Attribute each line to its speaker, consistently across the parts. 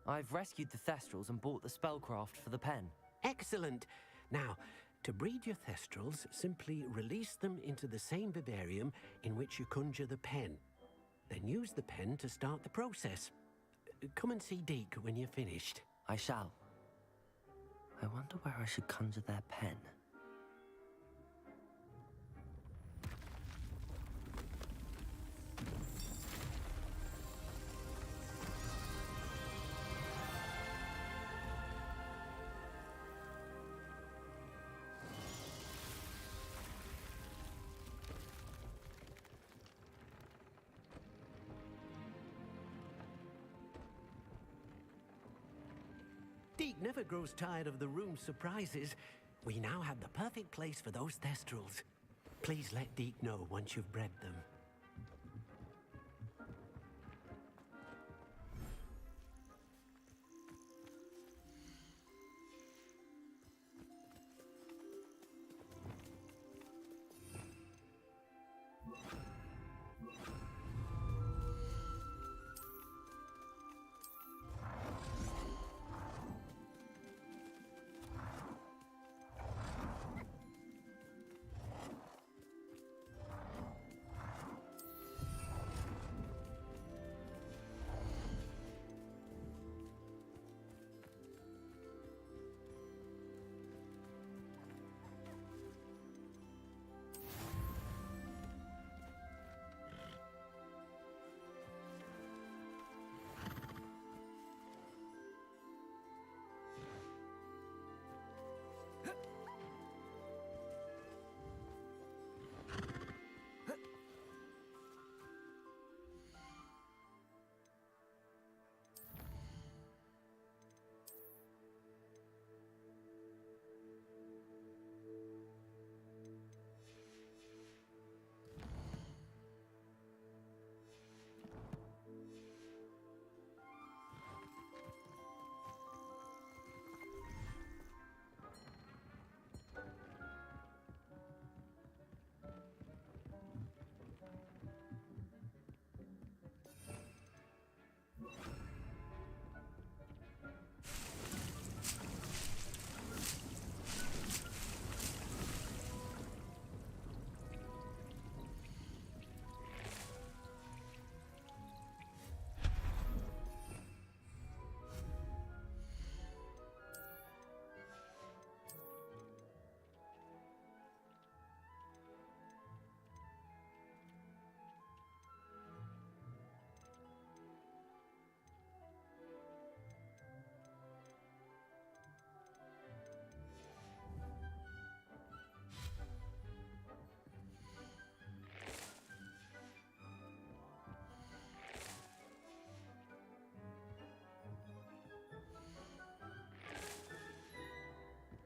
Speaker 1: I've rescued the Thestrals and bought the spellcraft for the pen.
Speaker 2: Excellent. Now, to breed your Thestrals, simply release them into the same vivarium in which you conjure the pen. Then use the pen to start the process. Come and see Deke when you're finished.
Speaker 1: I shall. I wonder where I should conjure their pen.
Speaker 2: Deke never grows tired of the room's surprises. We now have the perfect place for those Thestrals. Please let Deke know once you've bred them.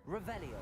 Speaker 1: Revelio.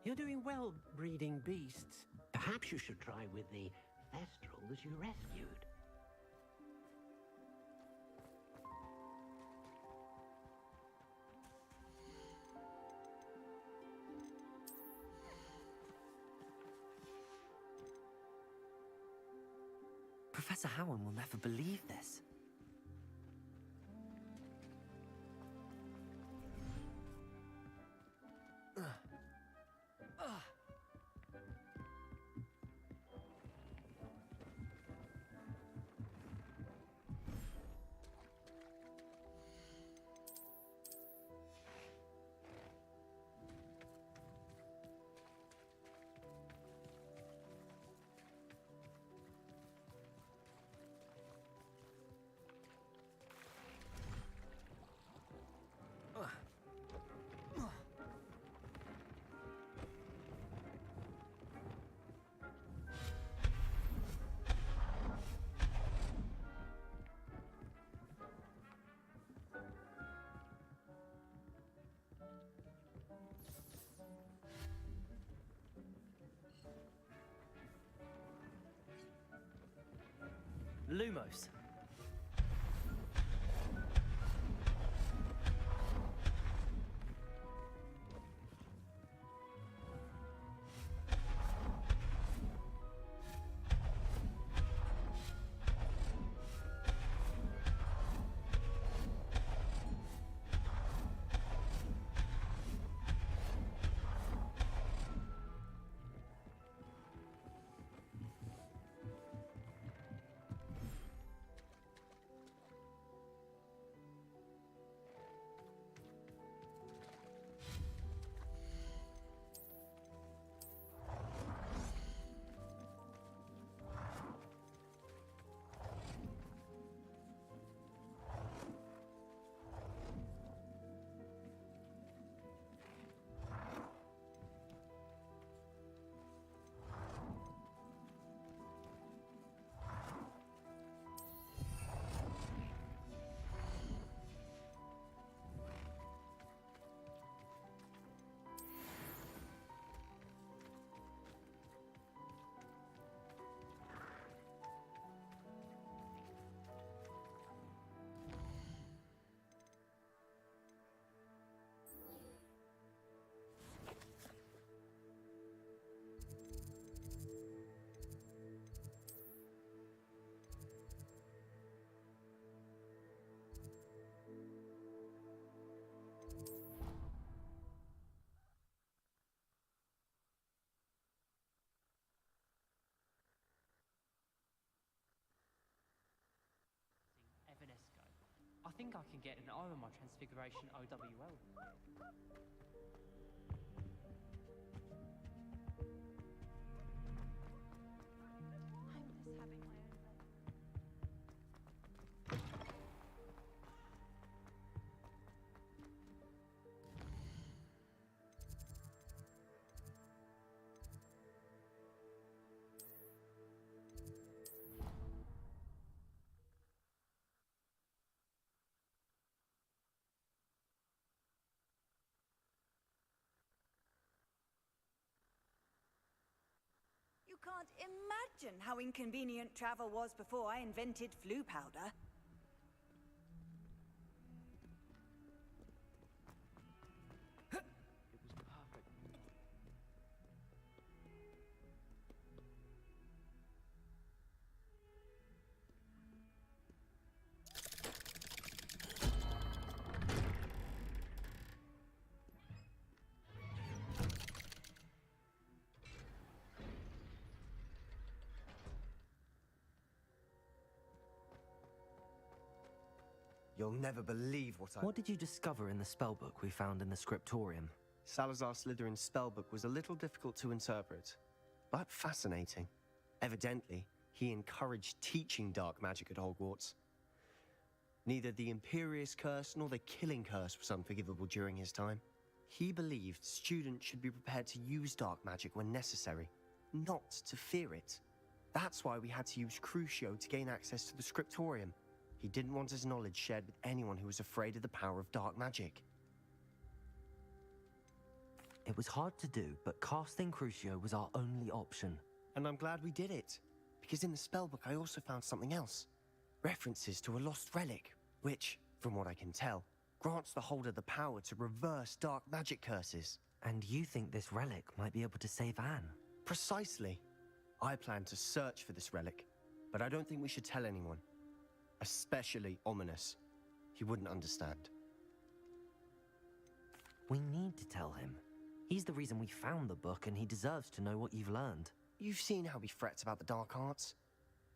Speaker 2: You're doing well breeding beasts. Perhaps you should try with the thestrals you rescued.
Speaker 1: Professor Howard will never believe this. Lumos.
Speaker 3: I think I can get an O on my Transfiguration OWL.
Speaker 4: I'm just having my own moment. You can't imagine how inconvenient travel was before I invented flu powder.
Speaker 3: It was perfect.
Speaker 5: You'll never believe
Speaker 1: What did you discover in the spellbook we found in the scriptorium?
Speaker 5: Salazar Slytherin's spellbook was a little difficult to interpret, but fascinating. Evidently, he encouraged teaching dark magic at Hogwarts. Neither the Imperious Curse nor the Killing Curse was unforgivable during his time. He believed students should be prepared to use dark magic when necessary, not to fear it. That's why we had to use Crucio to gain access to the scriptorium. He didn't want his knowledge shared with anyone who was afraid of the power of dark magic.
Speaker 1: It was hard to do, but casting Crucio was our only option.
Speaker 5: And I'm glad we did it, because in the spellbook I also found something else. References to a lost relic, which, from what I can tell, grants the holder the power to reverse dark magic curses.
Speaker 1: And you think this relic might be able to save Anne?
Speaker 5: Precisely. I plan to search for this relic, but I don't think we should tell anyone. Especially Ominous. He wouldn't understand.
Speaker 1: We need to tell him. He's the reason we found the book, and he deserves to know what you've learned.
Speaker 5: You've seen how he frets about the dark arts.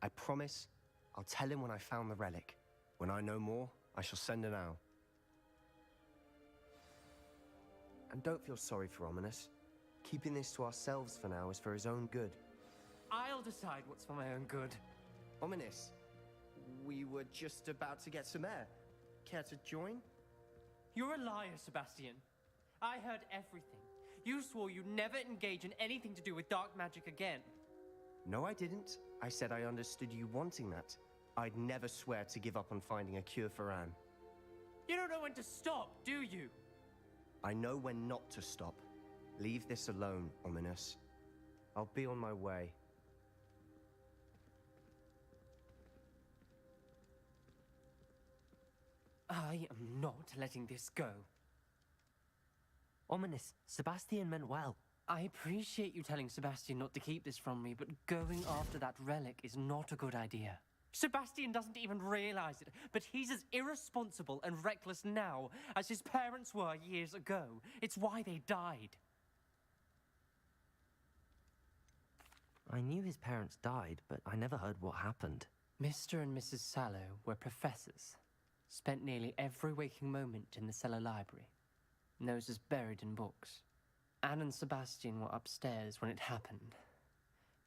Speaker 5: I promise I'll tell him when I found the relic. When I know more, I shall send an owl. And don't feel sorry for Ominous. Keeping this to ourselves for now is for his own good.
Speaker 3: I'll decide what's for my own good.
Speaker 5: Ominous, we were just about to get some air. Care to join?
Speaker 3: You're a liar, Sebastian. I heard everything. You swore you'd never engage in anything to do with dark magic again.
Speaker 5: No, I didn't. I said I understood you wanting that. I'd never swear to give up on finding a cure for Anne.
Speaker 3: You don't know when to stop, do you?
Speaker 5: I know when not to stop. Leave this alone, Ominous. I'll be on my way.
Speaker 3: I am not letting this go.
Speaker 1: Ominous, Sebastian meant well.
Speaker 3: I appreciate you telling Sebastian not to keep this from me, but going after that relic is not a good idea. Sebastian doesn't even realize it, but he's as irresponsible and reckless now as his parents were years ago. It's why they died.
Speaker 1: I knew his parents died, but I never heard what happened.
Speaker 3: Mr. and Mrs. Sallow were professors. Spent nearly every waking moment in the cellar library. Noses buried in books. Anne and Sebastian were upstairs when it happened.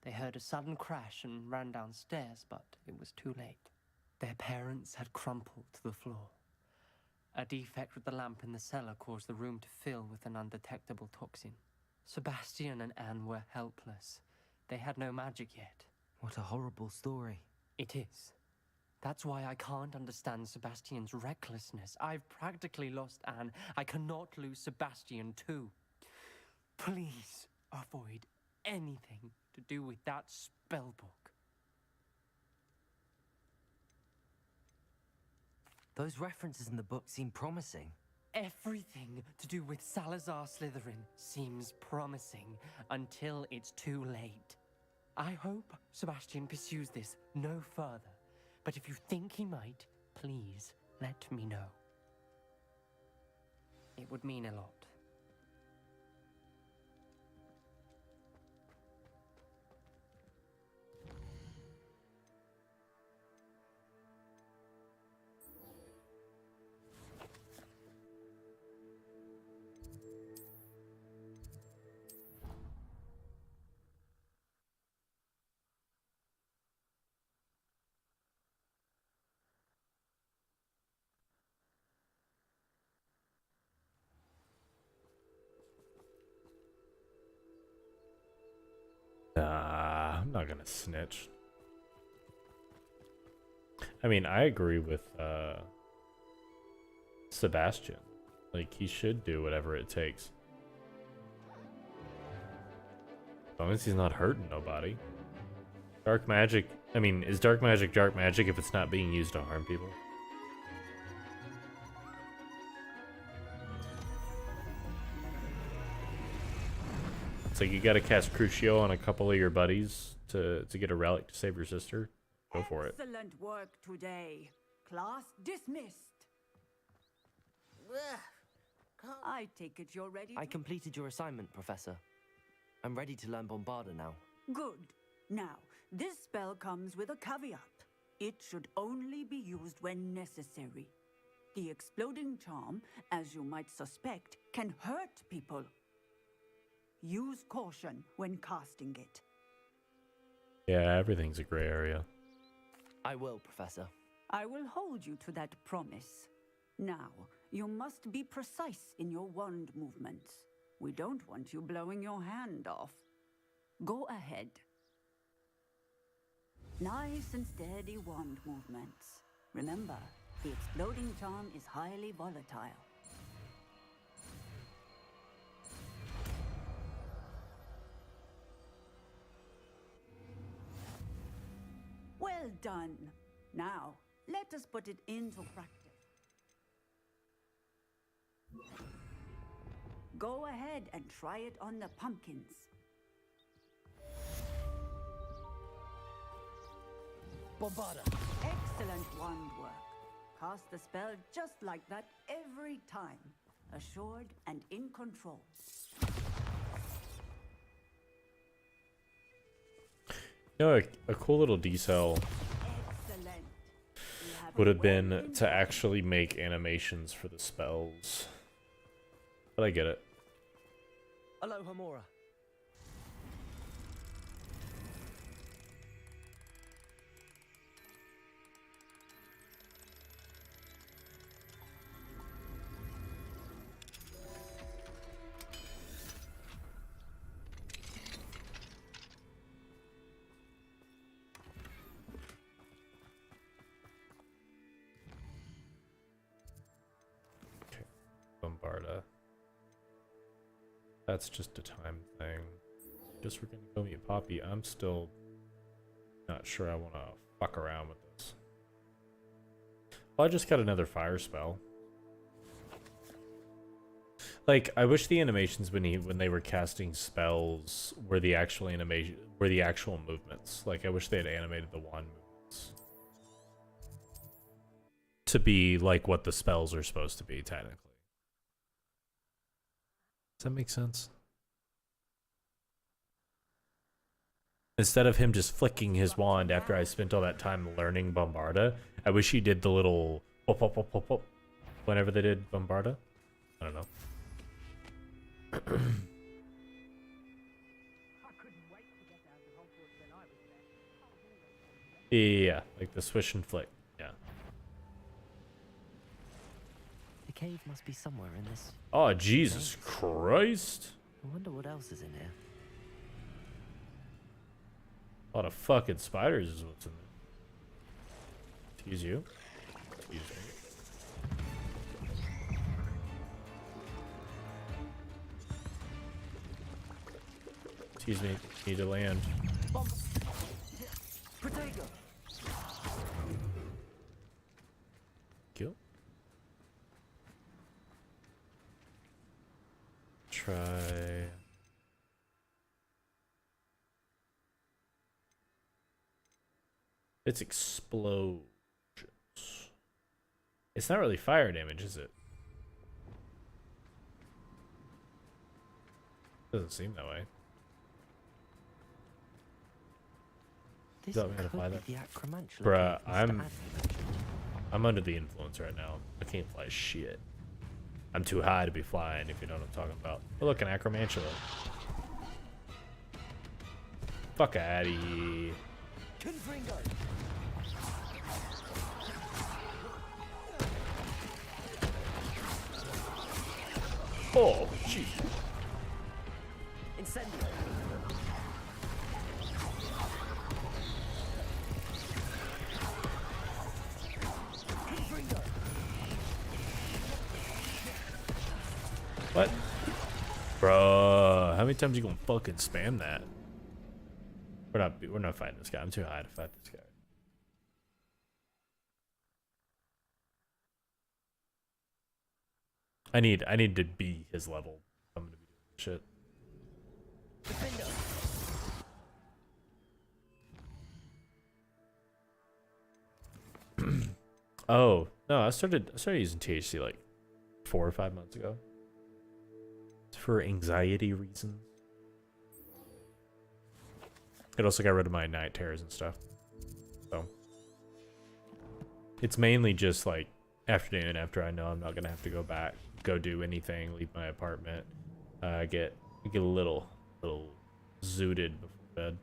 Speaker 3: They heard a sudden crash and ran downstairs, but it was too late. Their parents had crumpled to the floor. A defect with the lamp in the cellar caused the room to fill with an undetectable toxin. Sebastian and Anne were helpless. They had no magic yet.
Speaker 1: What a horrible story.
Speaker 3: It is. That's why I can't understand Sebastian's recklessness. I've practically lost Anne. I cannot lose Sebastian too. Please avoid anything to do with that spellbook.
Speaker 1: Those references in the book seem promising.
Speaker 3: Everything to do with Salazar Slytherin seems promising until it's too late. I hope Sebastian pursues this no further. But if you think he might, please let me know. It would mean a lot.
Speaker 6: I'm not gonna snitch. I mean, I agree with Sebastian. Like, he should do whatever it takes. As long as he's not hurting nobody. Dark magic, I mean, is dark magic if it's not being used to harm people? So you gotta cast Crucio on a couple of your buddies to get a relic to save your sister. Go for it.
Speaker 4: Excellent work today. Class dismissed. I take it you're ready
Speaker 1: I
Speaker 4: to...
Speaker 1: completed your assignment, Professor. I'm ready to learn Bombarda now.
Speaker 4: Good. Now, this spell comes with a caveat. It should only be used when necessary. The exploding charm, as you might suspect, can hurt people. Use caution when casting it.
Speaker 6: Yeah, everything's a gray area.
Speaker 1: I will, Professor.
Speaker 4: I will hold you to that promise. Now, you must be precise in your wand movements. We don't want you blowing your hand off. Go ahead. Nice and steady wand movements. Remember, the exploding charm is highly volatile. done. Now, let us put it into practice. Go ahead and try it on the pumpkins.
Speaker 1: Bombarda!
Speaker 4: Excellent wand work. Cast the spell just like that every time. Assured and in control.
Speaker 6: You know, a cool little detail
Speaker 4: Excellent. You have
Speaker 6: would
Speaker 4: a
Speaker 6: have been
Speaker 4: well-intentioned-
Speaker 6: to actually make animations for the spells. But I get it.
Speaker 1: Aloha Mora.
Speaker 6: Bombarda. That's just a time thing. Just we're gonna go meet Poppy. I'm still not sure I want to fuck around with this. Well, I just got another fire spell. Like, I wish the animations when they were casting spells were the actual movements. Like, I wish they had animated the wand movements to be like what the spells are supposed to be, technically. Does that make sense? Instead of him just flicking his wand after I spent all that time learning Bombarda, I wish he did the little pop, pop, pop, pop, pop whenever they did Bombarda. I don't know.
Speaker 4: I couldn't wait to get out of Hogwarts when I was there.
Speaker 6: Yeah, like the swish and flick. Yeah.
Speaker 1: The cave must be somewhere in this.
Speaker 6: Oh, Jesus Christ.
Speaker 1: I wonder what else is in here.
Speaker 6: A lot of fucking spiders is what's in there. Excuse you. Excuse me. Excuse me. Need to land.
Speaker 1: Protego!
Speaker 6: Kill. Try. It's explosions. It's not really fire damage, is it? Doesn't seem that way.
Speaker 1: This
Speaker 6: Tell me how to
Speaker 1: could
Speaker 6: fly
Speaker 1: be
Speaker 6: that.
Speaker 1: the acromantula
Speaker 6: Bruh,
Speaker 1: cave Mr.
Speaker 6: I'm-
Speaker 1: Adler mentioned.
Speaker 6: I'm under the influence right now. I can't fly shit. I'm too high to be flying, if you know what I'm talking about. Oh, look, an acromantula. Fuck outta here.
Speaker 1: Confringo!
Speaker 6: Oh, jeez.
Speaker 1: Incendio! Confringo!
Speaker 6: What? Bruh, how many times you gonna fucking spam that? We're not fighting this guy. I'm too high to fight this guy. I need to be his level. I'm gonna be doing shit.
Speaker 1: Defendo!
Speaker 6: Oh no, I started using THC like 4 or 5 months ago. It's for anxiety reasons. It also got rid of my night terrors and stuff. So it's mainly just like afternoon after I know I'm not gonna have to go do anything, leave my apartment, get a little zooted before bed.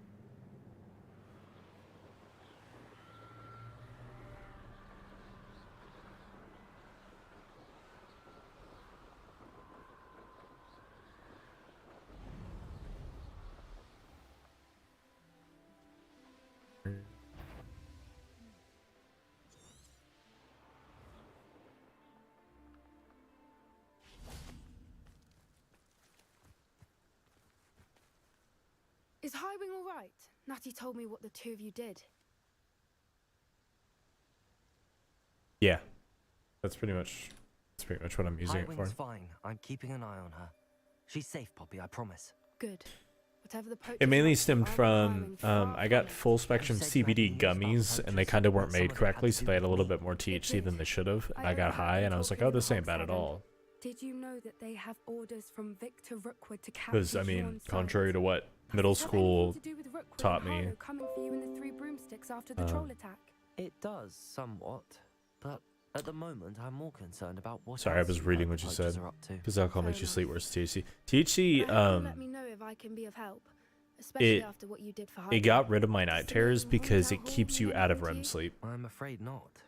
Speaker 7: Is Highwing all right? Natty told me what the two of you did.
Speaker 6: Yeah, that's pretty much what I'm using it for.
Speaker 1: Highwing's fine. I'm keeping an eye on her. She's safe, Poppy, I promise.
Speaker 7: Good. Whatever the poachers
Speaker 6: It mainly
Speaker 7: are up to,
Speaker 6: stemmed
Speaker 7: I'm
Speaker 6: from
Speaker 7: hiring
Speaker 6: I got
Speaker 7: far
Speaker 6: full
Speaker 7: from it.
Speaker 6: spectrum
Speaker 1: You said you had
Speaker 6: CBD
Speaker 1: news about
Speaker 6: gummies and they
Speaker 1: poachers,
Speaker 6: kind of
Speaker 1: but
Speaker 6: weren't
Speaker 1: some
Speaker 6: made
Speaker 1: of it had
Speaker 6: correctly,
Speaker 1: to
Speaker 6: so
Speaker 1: do
Speaker 6: they had a
Speaker 1: with
Speaker 6: little
Speaker 1: me.
Speaker 6: bit more THC than they should have. And
Speaker 7: I
Speaker 6: I got
Speaker 7: overheard
Speaker 6: high
Speaker 7: them
Speaker 6: and I was like,
Speaker 7: talking
Speaker 6: oh,
Speaker 7: in
Speaker 6: this
Speaker 7: the
Speaker 6: ain't bad at
Speaker 7: Hogwarts
Speaker 6: all.
Speaker 7: Did you know that they have orders from Victor Rookwood to capture
Speaker 6: Because I
Speaker 7: you
Speaker 6: mean,
Speaker 7: on sight?
Speaker 6: contrary to what
Speaker 7: Does
Speaker 6: middle
Speaker 7: this have
Speaker 6: school
Speaker 7: anything to do with Rookwood
Speaker 6: taught
Speaker 7: and
Speaker 6: me,
Speaker 7: Harlow coming for you in the 3 broomsticks after the troll attack?
Speaker 1: It does, somewhat. But at the moment, I'm more concerned about what
Speaker 6: sorry, I
Speaker 1: else
Speaker 6: was
Speaker 1: you
Speaker 6: reading
Speaker 1: heard
Speaker 6: what
Speaker 1: the
Speaker 6: you
Speaker 1: poachers
Speaker 6: said.
Speaker 1: are up to.
Speaker 6: Because alcohol
Speaker 7: Fair
Speaker 6: makes you
Speaker 7: enough.
Speaker 6: sleep, whereas THC. THC,
Speaker 7: I hope you'll let me know if I can be of help, especially
Speaker 6: it-
Speaker 7: after what you did for
Speaker 6: it
Speaker 7: Harlow.
Speaker 6: got rid of my night
Speaker 7: Does the
Speaker 6: terrors
Speaker 7: name
Speaker 6: because
Speaker 7: Hotel
Speaker 6: it keeps
Speaker 7: Hall
Speaker 6: you
Speaker 7: mean
Speaker 6: out of
Speaker 7: anything to
Speaker 6: REM
Speaker 7: you?
Speaker 6: sleep,
Speaker 1: I'm afraid not.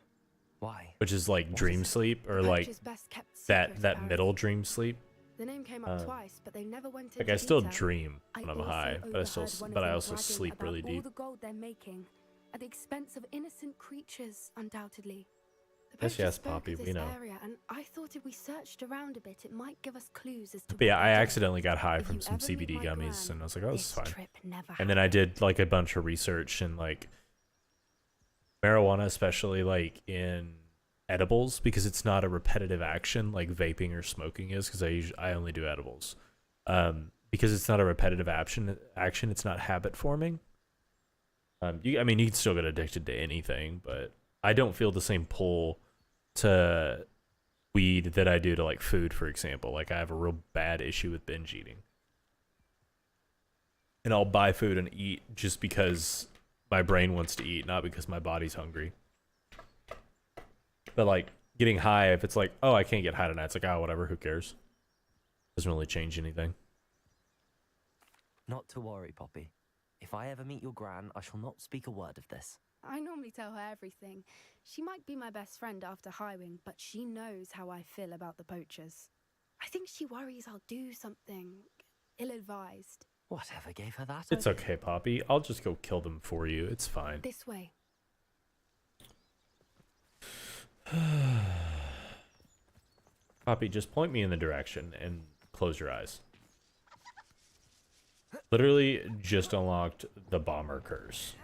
Speaker 1: Why?
Speaker 6: which is like
Speaker 1: What
Speaker 6: dream
Speaker 1: is it?
Speaker 6: sleep or
Speaker 7: The
Speaker 6: like
Speaker 7: poacher's best kept
Speaker 6: that
Speaker 7: secret,
Speaker 6: that middle
Speaker 7: apparently.
Speaker 6: dream sleep.
Speaker 7: The name came up twice, but they never went into
Speaker 6: Like I still
Speaker 7: detail.
Speaker 6: dream
Speaker 7: I
Speaker 6: when I'm
Speaker 7: also
Speaker 6: high, but I
Speaker 7: overheard one of
Speaker 6: but I
Speaker 7: them
Speaker 6: also
Speaker 7: bragging
Speaker 6: sleep
Speaker 7: about
Speaker 6: really
Speaker 7: all
Speaker 6: deep.
Speaker 7: the gold they're making at the expense of innocent creatures, undoubtedly. The
Speaker 6: Yes,
Speaker 7: poacher
Speaker 6: yes,
Speaker 7: spoke
Speaker 6: Poppy,
Speaker 7: of
Speaker 6: we
Speaker 7: this
Speaker 6: know.
Speaker 7: area, and I thought if we searched around a bit, it might give us clues as to.
Speaker 6: But yeah,
Speaker 7: what
Speaker 6: I
Speaker 7: they're doing.
Speaker 6: accidentally got high
Speaker 7: If
Speaker 6: from
Speaker 7: you
Speaker 6: some
Speaker 7: ever meet
Speaker 6: CBD
Speaker 7: my
Speaker 6: gummies,
Speaker 7: gran,
Speaker 6: and I was like, oh, this is
Speaker 7: this
Speaker 6: fine.
Speaker 7: trip never
Speaker 6: And then I
Speaker 7: happened.
Speaker 6: did like a bunch of research and like marijuana, especially like in edibles, because it's not a repetitive action like vaping or smoking is. Because I only do edibles, because it's not a repetitive action. It's not habit forming. I mean, you can still get addicted to anything, but I don't feel the same pull to weed that I do to like food, for example. Like I have a real bad issue with binge eating. And I'll buy food and eat just because my brain wants to eat, not because my body's hungry. But like getting high, if it's like, oh, I can't get high tonight, it's like, oh, whatever, who cares? Doesn't really change anything.
Speaker 1: Not to worry, Poppy. If I ever meet your gran, I shall not speak a word of this.
Speaker 7: I normally tell her everything. She might be my best friend after Highwing, but she knows how I feel about the poachers. I think she worries I'll do something ill-advised.
Speaker 1: Whatever gave her that?
Speaker 6: It's okay, Poppy. I'll just go kill them for you. It's fine.
Speaker 7: This way.
Speaker 6: Poppy, just point me in the direction and close your eyes. Literally just unlocked the bomber curse.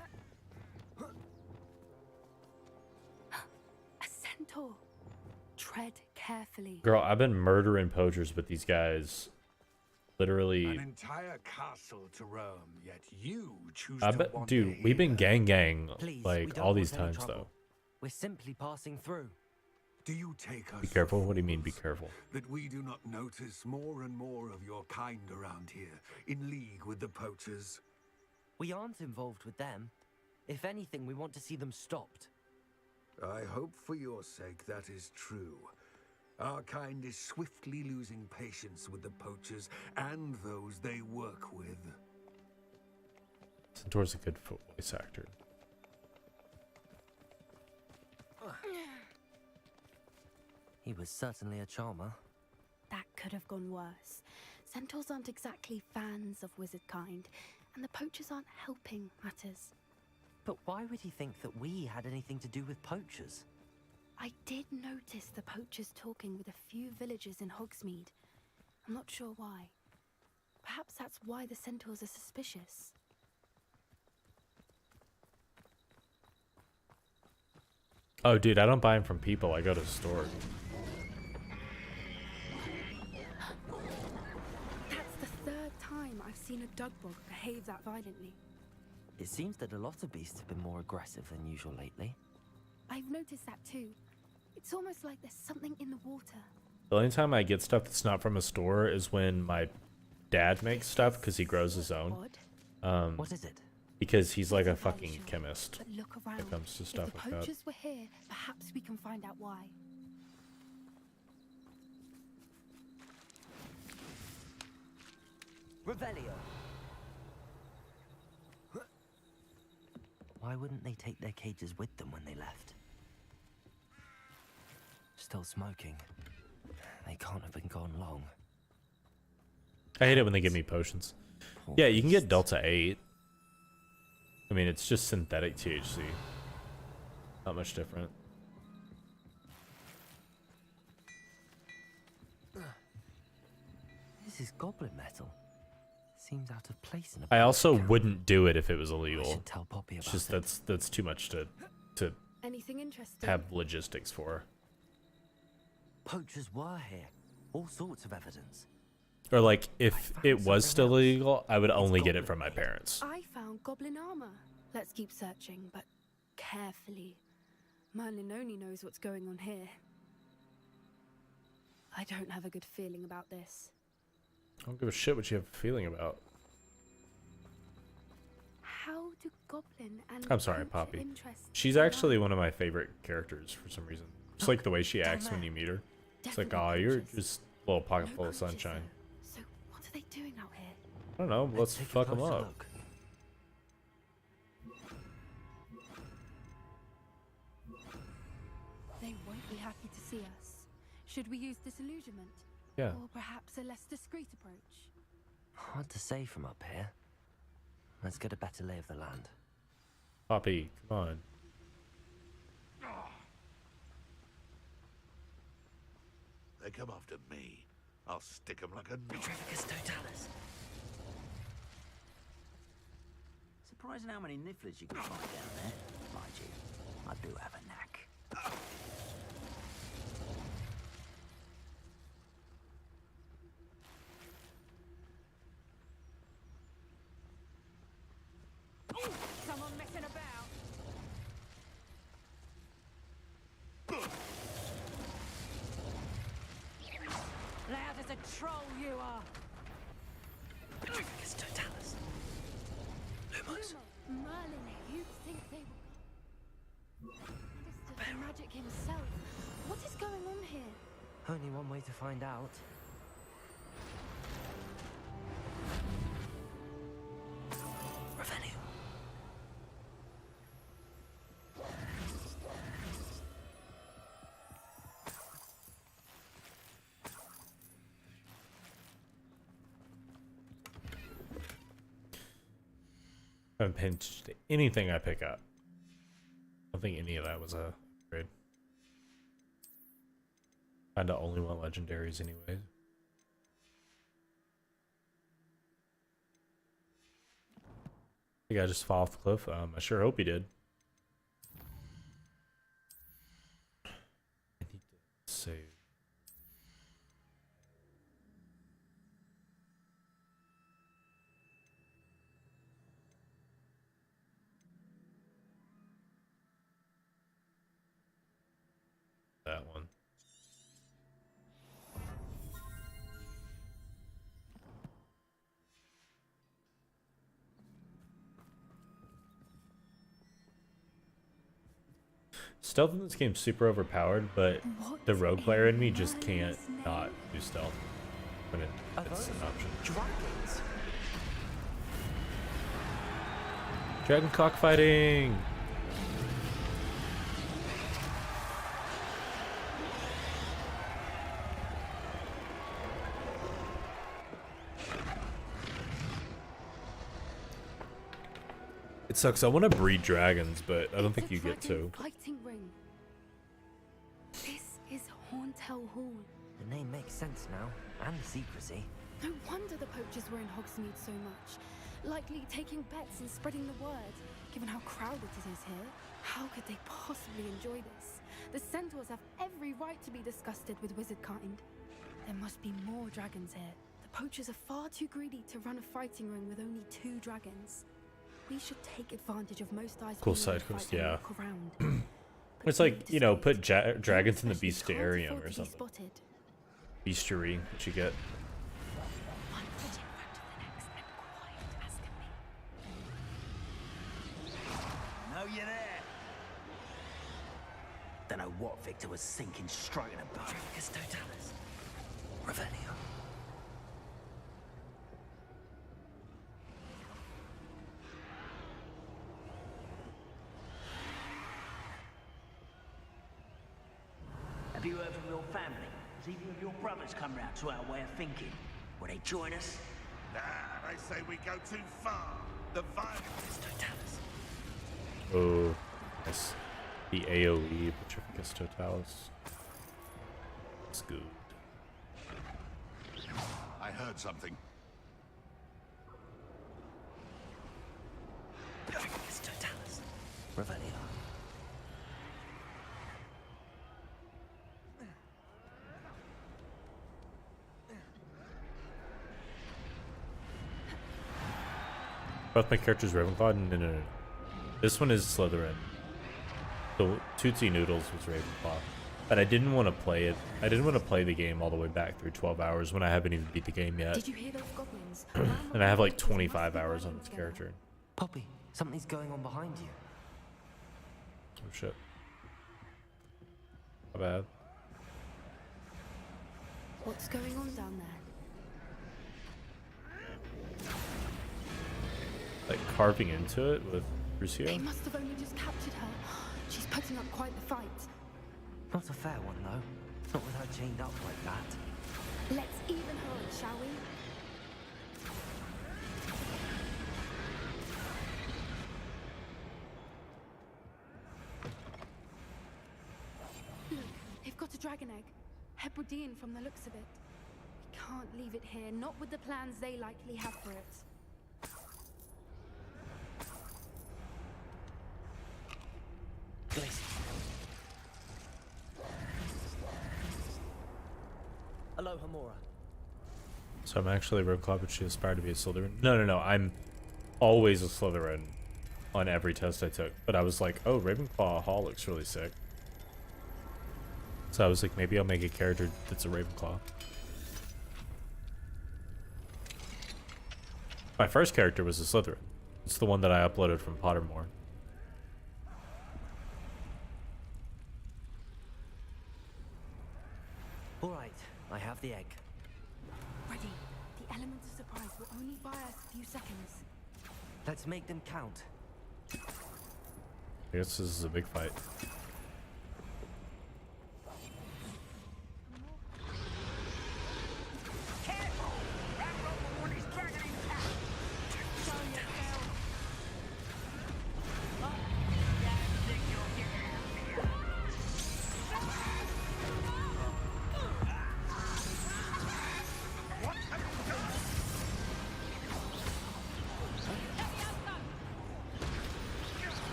Speaker 7: A centaur. Tread carefully.
Speaker 6: Girl, I've been murdering poachers, but these guys literally...
Speaker 8: An entire castle to roam, yet you choose
Speaker 6: I
Speaker 8: to
Speaker 6: bet,
Speaker 8: wander
Speaker 6: dude, we've been
Speaker 8: here.
Speaker 6: gang
Speaker 1: Please, we
Speaker 6: like
Speaker 1: don't
Speaker 6: all
Speaker 1: want
Speaker 6: these
Speaker 1: any
Speaker 6: times
Speaker 1: trouble.
Speaker 6: though.
Speaker 1: We're simply passing through.
Speaker 8: Do you take us
Speaker 6: Be careful.
Speaker 8: for
Speaker 6: What do you mean, be
Speaker 8: fools?
Speaker 6: careful?
Speaker 8: That we do not notice more and more of your kind around here, in league with the poachers?
Speaker 1: We aren't involved with them. If anything, we want to see them stopped.
Speaker 8: I hope for your sake that is true. Our kind is swiftly losing patience with the poachers and those they work with.
Speaker 6: Centaur's a good voice actor.
Speaker 1: He was certainly a charmer.
Speaker 7: That could have gone worse. Centaurs aren't exactly fans of wizard kind, and the poachers aren't helping matters.
Speaker 1: But why would he think that we had anything to do with poachers?
Speaker 7: I did notice the poachers talking with a few villagers in Hogsmeade. I'm not sure why. Perhaps that's why the centaurs are suspicious.
Speaker 6: Oh, dude, I don't buy them from people. I go to the store.
Speaker 7: That's the third time I've seen a dugbog behave that violently.
Speaker 1: It seems that a lot of beasts have been more aggressive than usual lately.
Speaker 7: I've noticed that too. It's almost like there's something in the water.
Speaker 6: The only time I get stuff that's not from a store is when my dad makes stuff because he grows his own.
Speaker 7: Odd,
Speaker 1: What is it?
Speaker 6: Because he's like a
Speaker 7: Not entirely
Speaker 6: fucking
Speaker 7: sure,
Speaker 6: chemist.
Speaker 7: but look around.
Speaker 6: it comes to
Speaker 7: If
Speaker 6: stuff
Speaker 7: the
Speaker 6: like that.
Speaker 7: poachers were here, perhaps we can find out why.
Speaker 1: Revelio! Why wouldn't they take their cages with them when they left? Still smoking. They can't have been gone long.
Speaker 6: I hate it when they give me potions.
Speaker 1: Poor
Speaker 6: Yeah, you can get
Speaker 1: beasts.
Speaker 6: Delta 8. I mean, it's just synthetic THC. Not much different.
Speaker 1: This is goblin metal. Seems out of place in a
Speaker 6: I also
Speaker 1: potion.
Speaker 6: wouldn't do it if it was
Speaker 1: I
Speaker 6: illegal.
Speaker 1: should tell Poppy
Speaker 6: It's
Speaker 1: about
Speaker 6: just
Speaker 1: it.
Speaker 6: that's too much to
Speaker 7: Anything interesting?
Speaker 6: have logistics for.
Speaker 1: Poachers were here. All sorts of evidence.
Speaker 6: Or like, if
Speaker 1: found
Speaker 6: it was
Speaker 1: something
Speaker 6: still
Speaker 1: else.
Speaker 6: illegal, I would
Speaker 1: It's
Speaker 6: only get it
Speaker 1: goblin
Speaker 6: from my
Speaker 1: made.
Speaker 6: parents.
Speaker 7: I found goblin armor. Let's keep searching, but carefully. Merlin only knows what's going on here. I don't have a good feeling about this.
Speaker 6: I don't give a shit what you have a feeling about.
Speaker 7: How do goblin and
Speaker 6: I'm sorry,
Speaker 7: poacher
Speaker 6: Poppy.
Speaker 7: interests
Speaker 6: She's
Speaker 7: align?
Speaker 6: actually one of my favorite characters for some reason. Just like the way she acts when you meet her. It's like,
Speaker 7: Definitely
Speaker 6: oh, you're
Speaker 7: poachers.
Speaker 6: just a little pocket
Speaker 7: No
Speaker 6: full of
Speaker 7: poachers,
Speaker 6: sunshine.
Speaker 7: though. So what are they doing out here?
Speaker 6: I don't know. Let's
Speaker 1: take a
Speaker 6: fuck them
Speaker 1: closer
Speaker 6: up.
Speaker 1: look.
Speaker 7: They won't be happy to see us. Should we use disillusionment?
Speaker 6: Yeah.
Speaker 7: Or perhaps a less discreet approach?
Speaker 1: Hard to say from up here. Let's get a better lay of the land.
Speaker 6: Poppy, come on.
Speaker 8: They come after me. I'll stick 'em like a knife.
Speaker 1: Petrificus totalis.
Speaker 9: Surprising how many nifflers you can find down there. Mind you, I do have a knack.
Speaker 4: Someone messing about. Loud as a troll you are.
Speaker 1: Petrificus totalis. Lumos.
Speaker 7: Merlin, you'd think they were... Understood the magic himself. What is going on here?
Speaker 1: Only one way to find out. Revelio.
Speaker 6: I haven't pinched anything I pick up. I don't think any of that was a upgrade. Kinda only want legendaries anyway. You guy just fall off the cliff? I sure hope he did. I need to save. That one. Stealth in this game's super overpowered, but the rogue player in me just can't not do stealth when it's an option.
Speaker 1: Dragons.
Speaker 6: Dragon cockfighting! It sucks. I want to breed dragons, but I don't think you get to.
Speaker 7: Fighting ring. This is Hauntel Hall.
Speaker 1: The name makes sense now, and the secrecy.
Speaker 7: No wonder the poachers were in Hogsmeade so much. Likely taking bets and spreading the word. Given how crowded it is here, how could they possibly enjoy this? The centaurs have every right to be disgusted with wizard kind. There must be more dragons here. The poachers are far too greedy to run a fighting ring with only 2 dragons. We should take advantage of most eyes.
Speaker 6: Cool
Speaker 7: being
Speaker 6: side
Speaker 7: on the
Speaker 6: quest,
Speaker 7: fight and
Speaker 6: yeah.
Speaker 7: look around. But
Speaker 6: It's like,
Speaker 7: need
Speaker 6: you know,
Speaker 7: to
Speaker 6: put
Speaker 7: state,
Speaker 6: dragons in the
Speaker 7: especially can't
Speaker 6: bestiarium
Speaker 7: afford
Speaker 6: or
Speaker 7: to be
Speaker 6: something.
Speaker 7: spotted.
Speaker 6: Bestiary, what you get.
Speaker 7: One foot in front of the next and quiet as can be.
Speaker 9: Know you there? Don't know what Victor was sinking straight in a boat.
Speaker 1: Petrificus totalis. Revelio.
Speaker 9: Have you heard from your family? Has either of your brothers come round to our way of thinking? Will they join us?
Speaker 8: Nah, they say we go too far. The violence.
Speaker 1: Totalis.
Speaker 6: Oh, nice. The AoE, Petrificus Totalis. It's good.
Speaker 8: I heard something.
Speaker 1: Petrificus totalis. Revelio.
Speaker 6: Both my characters Ravenclaw? No. This one is Slytherin. So Tootsie Noodles was Ravenclaw. But I didn't want to play it. I didn't want to play the game all the way back through 12 hours when I haven't even beat the game yet.
Speaker 7: Did you hear those goblins?
Speaker 6: And I have like 25 hours on this character.
Speaker 1: Poppy, something's going on behind you.
Speaker 6: Oh shit. My bad.
Speaker 7: What's going on down there?
Speaker 6: Like carving into it with Crucio?
Speaker 7: They must have only just captured her. She's putting up quite the fight.
Speaker 1: Not a fair one, though. Not with her chained up like that.
Speaker 7: Let's even her on, shall we? Look, they've got a dragon egg. Hebridean from the looks of it. We can't leave it here, not with the plans they likely have for it.
Speaker 1: Aloha, Mora.
Speaker 6: So I'm actually a Ravenclaw, but she aspired to be a Slytherin. No. I'm always a Slytherin on every test I took. But I was like, oh, Ravenclaw Hall looks really sick. So I was like, maybe I'll make a character that's a Ravenclaw. My first character was a Slytherin. It's the one that I uploaded from Pottermore.
Speaker 1: All right, I have the egg.
Speaker 7: Ready. The element of surprise will only buy us a few seconds.
Speaker 1: Let's make them count.
Speaker 6: I guess this is a big fight.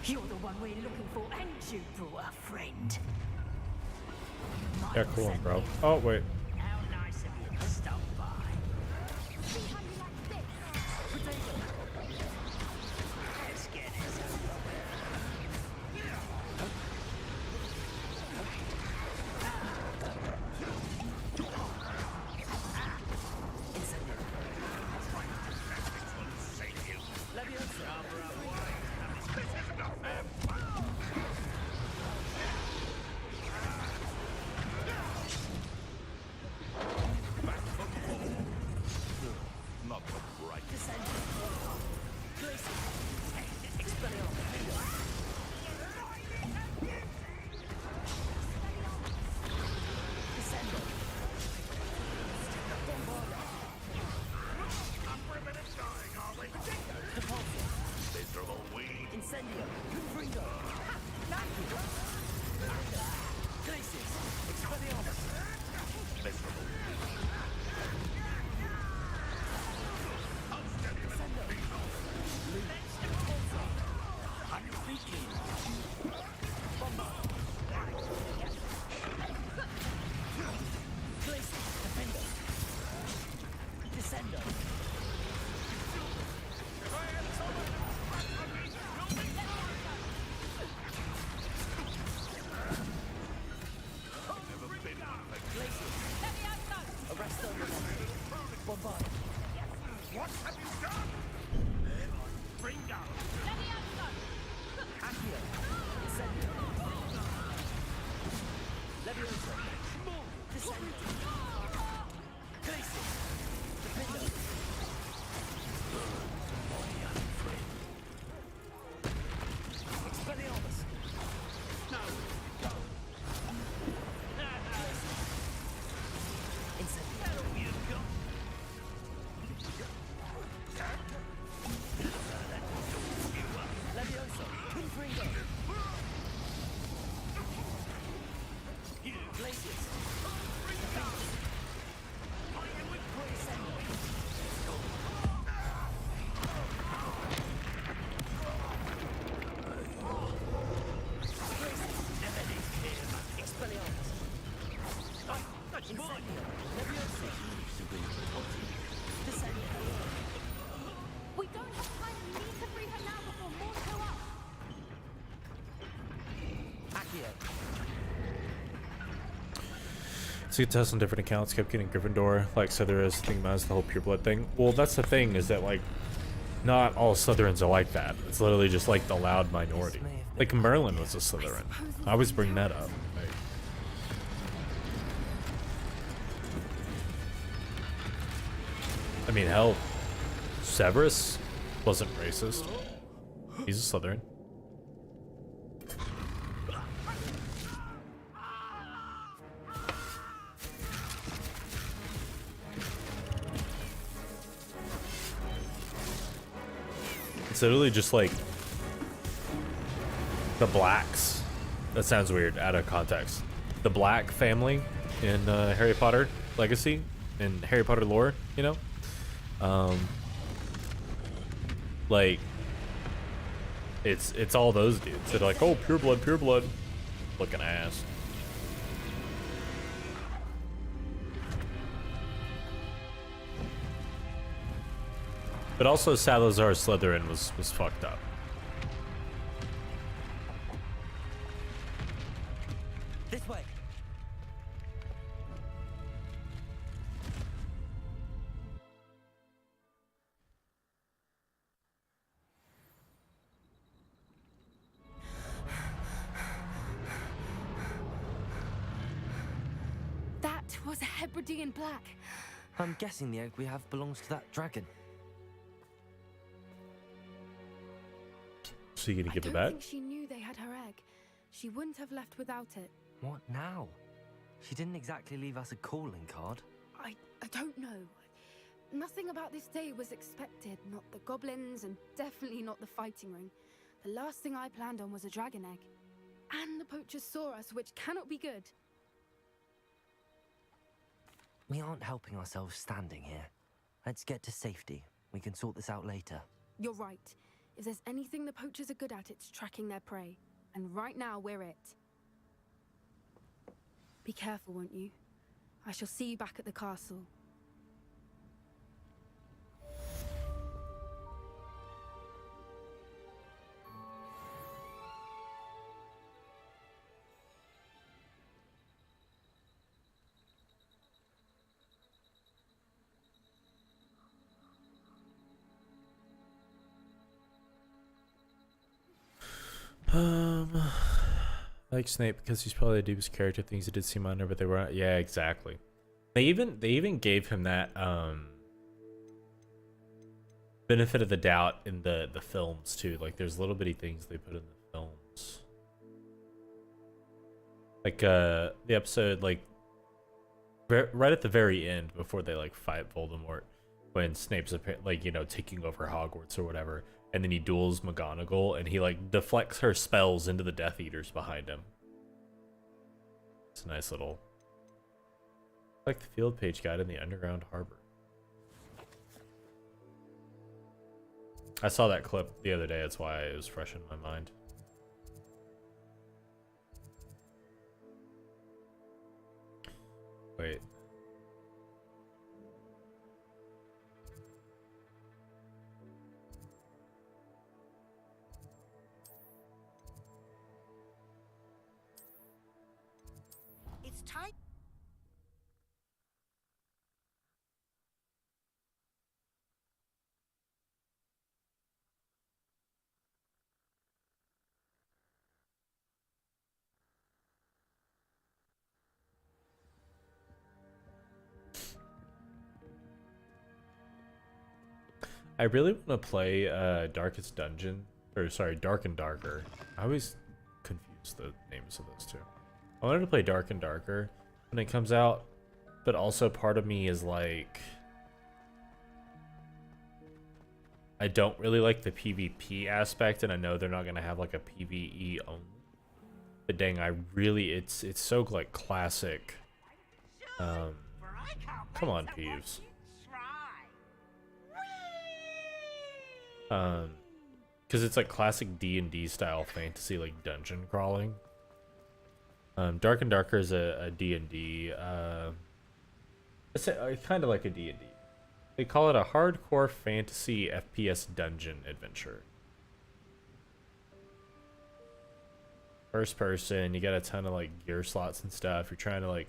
Speaker 10: You're the one we're looking for, and you brought a friend.
Speaker 6: Yeah, cool, bro. Oh, wait.
Speaker 10: How nice of you to stop by. Let's get this over
Speaker 6: So you test on different accounts, kept getting Gryffindor, like Slytherins, thing about the whole pureblood thing. Well, that's the thing, is that like not all Slytherins are like that. It's literally just like the loud minority. Like Merlin was a Slytherin. I always bring that up. Like, I mean, hell, Severus wasn't racist. He's a Slytherin. It's literally just like the Blacks. That sounds weird out of context. The Black family in Harry Potter Legacy and Harry Potter lore, you know? Like it's all those dudes that are like, oh, pure blood, looking ass. But also Salazar Slytherin was fucked up.
Speaker 1: This way.
Speaker 7: That was a Hebridean black.
Speaker 1: I'm guessing the egg we have belongs to that dragon.
Speaker 6: So you gonna give it
Speaker 7: I
Speaker 6: back?
Speaker 7: don't think she knew they had her egg. She wouldn't have left without it.
Speaker 1: What now? She didn't exactly leave us a calling card.
Speaker 7: I don't know. Nothing about this day was expected. Not the goblins, and definitely not the fighting ring. The last thing I planned on was a dragon egg. And the poachers saw us, which cannot be good.
Speaker 1: We aren't helping ourselves standing here. Let's get to safety. We can sort this out later.
Speaker 7: You're right. If there's anything the poachers are good at, it's tracking their prey. And right now, we're it. Be careful, won't you? I shall see you back at the castle.
Speaker 6: Like Snape because he's probably the deepest character. Things that did seem minor, but they were. Yeah, exactly. They even gave him that benefit of the doubt in the films too. Like there's little bitty things they put in the films. Like the episode like right at the very end before they like fight Voldemort, when Snape's like, you know, taking over Hogwarts or whatever. And then he duels McGonagall, and he like deflects her spells into the Death Eaters behind him. It's a nice little, like the field page guide in the Underground Harbor. I saw that clip the other day. That's why it was fresh in my mind. Wait. I really want to play Darkest Dungeon, or sorry, Dark and Darker. I always confuse the names of those two. I wanted to play Dark and Darker when it comes out, but also part of me is like, I don't really like the PvP aspect, and I know they're not gonna have like a PvE only. But dang, I really, it's so like classic. Come on, Peeves. Because it's like classic D&D style fantasy, like dungeon crawling. Dark and Darker is a D&D, it's kind of like a D&D. They call it a hardcore fantasy FPS dungeon adventure. first person. You got a ton of like gear slots and stuff. You're trying to like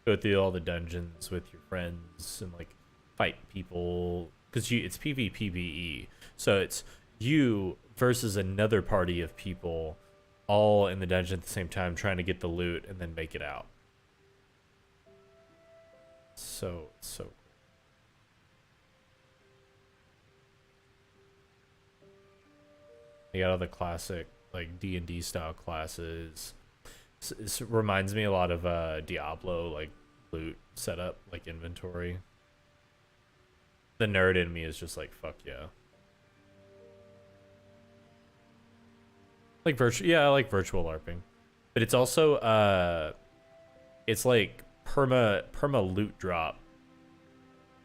Speaker 6: go through all the dungeons with your friends and like fight people because it's PvPvE. So it's you versus another party of people all in the dungeon at the same time trying to get the loot and then make it out. So you got all the classic like D&D style classes. This reminds me a lot of Diablo, like loot setup, like inventory. The nerd in me is just like, fuck yeah. Like I like virtual LARPing. But it's also it's like perma loot drop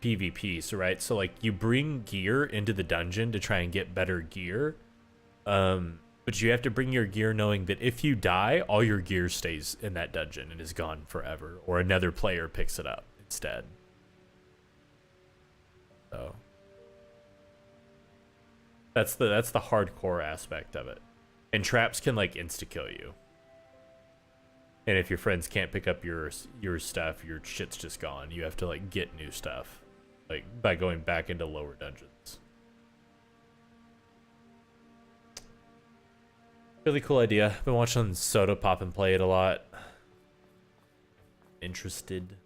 Speaker 6: PvP. So right, so like you bring gear into the dungeon to try and get better gear. But you have to bring your gear knowing that if you die, all your gear stays in that dungeon and is gone forever, or another player picks it up instead. So that's the hardcore aspect of it. And traps can like insta kill you. And if your friends can't pick up your stuff, your shit's just gone. You have to like get new stuff, like by going back into lower dungeons. Really cool idea. Been watching Soda Pop and play it a lot. Interested.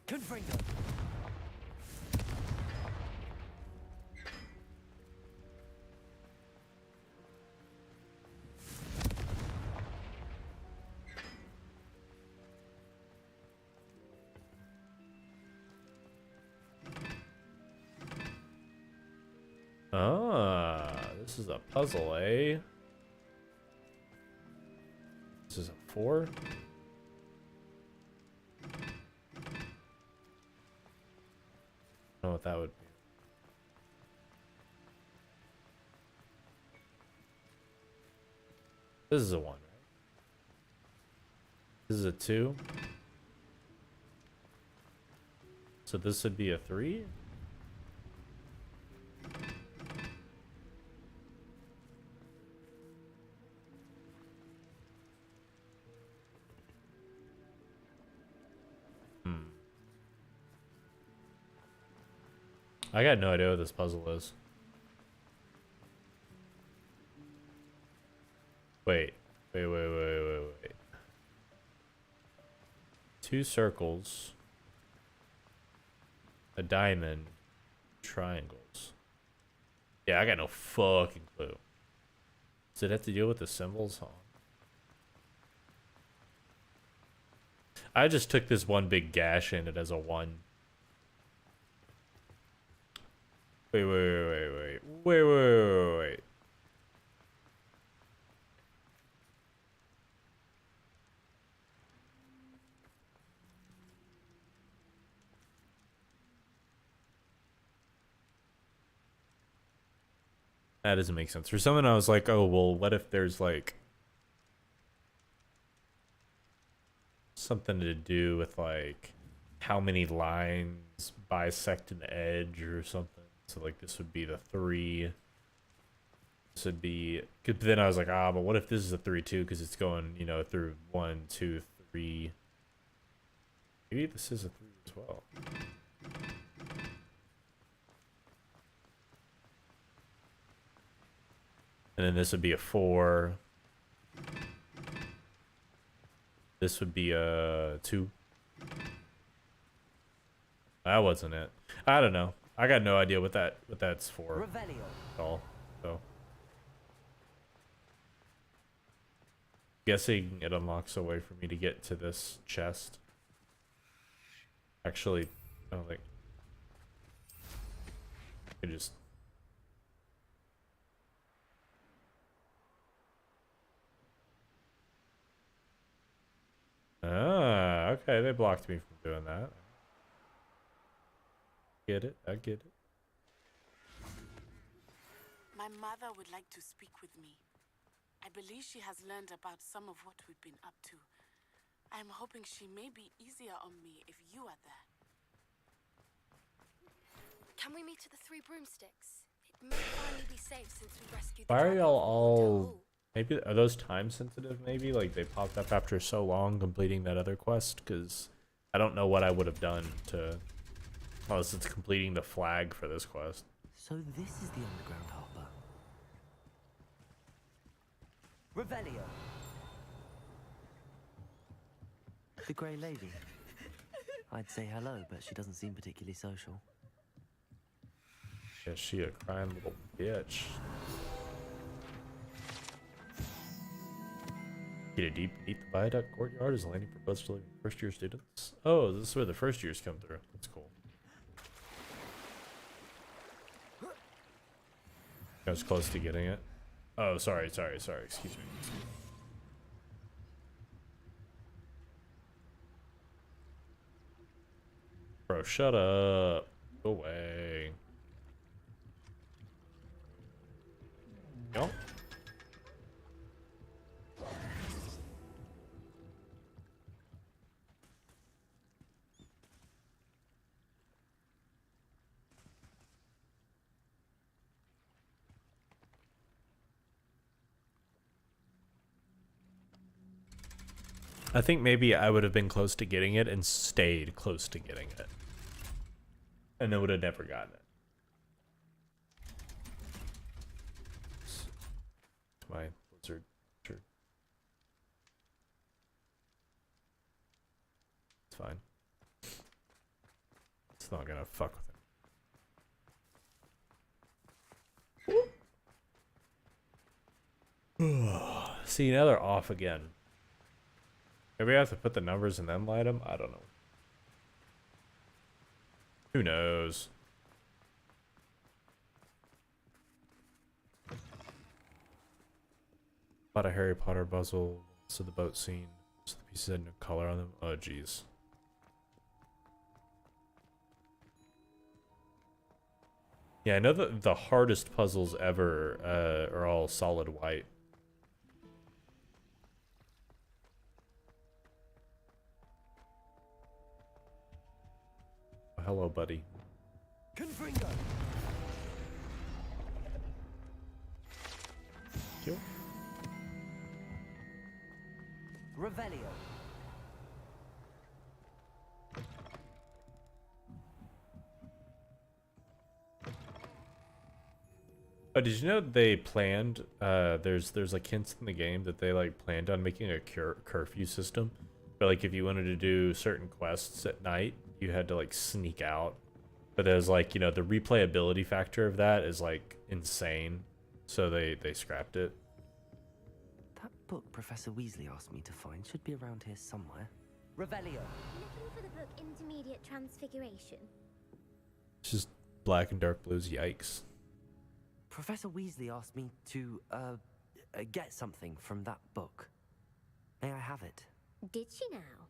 Speaker 1: Confringo.
Speaker 6: Ah, this is a puzzle, eh? This is a 4. I don't know what that would be. This is a 1, right? This is a 2. So this would be a 3? I got no idea what this puzzle is. Wait. 2 circles, a diamond, triangles. Yeah, I got no fucking clue. Does it have to deal with the symbols? Huh? I just took this one big gash in it as a 1. Wait. That doesn't make sense. For someone, I was like, oh, well, what if there's like something to do with like how many lines bisect an edge or something? So like this would be the 3. This would be. But then I was like, but what if this is a 3 too? Because it's going, you know, through 1, 2, 3. Maybe this is a 3 as well. And then this would be a 4. This would be a 2. That wasn't it. I don't know. I got no idea what that's for at all. So guessing it unlocks a way for me to get to this chest. Actually, I don't think I just. Okay, they blocked me from doing that. Get it? I get it.
Speaker 11: My mother would like to speak with me. I believe she has learned about some of what we've been up to. I'm hoping she may be easier on me if you are there.
Speaker 7: Can we meet at the 3 Broomsticks? It may finally be safe since we rescued the
Speaker 6: Why are
Speaker 7: dragon
Speaker 6: y'all
Speaker 7: from
Speaker 6: all
Speaker 7: Hotel Hall.
Speaker 6: Maybe are those time sensitive? Maybe like they popped up after so long completing that other quest. Because I don't know what I would have done to, unless it's completing the flag for this quest.
Speaker 1: So this is the underground harbor. Revelio. The Grey Lady. I'd say hello, but she doesn't seem particularly social.
Speaker 6: Yeah, she a crying little bitch. Get a deep beneath the viaduct courtyard is a landing for bus delivering first-year students. Oh, this is where the first years come through. That's cool. I was close to getting it. Oh, sorry. Excuse me. Bro, shut up. Go away. No. I think maybe I would have been close to getting it and stayed close to getting it. And I would have never gotten it. It's my Blizzard shirt. It's fine. It's not gonna fuck with it. See, now they're off again. Maybe I have to put the numbers and then light them? I don't know. Who knows? Bought a Harry Potter puzzle to the boat scene. So the pieces had no color on them. Oh, jeez. Yeah, I know that the hardest puzzles ever are all solid white. Hello, buddy.
Speaker 1: Confringo.
Speaker 6: Kill.
Speaker 1: Revelio.
Speaker 6: Oh, did you know they planned? There's like hints in the game that they like planned on making a curfew system, but like if you wanted to do certain quests at night, you had to like sneak out. But there's like, you know, the replayability factor of that is like insane, so they scrapped it.
Speaker 1: That book Professor Weasley asked me to find should be around here somewhere. Revelio.
Speaker 12: Looking for the book Intermediate Transfiguration.
Speaker 6: It's just black and dark blues. Yikes.
Speaker 1: Professor Weasley asked me to get something from that book. May I have it?
Speaker 12: Did she now?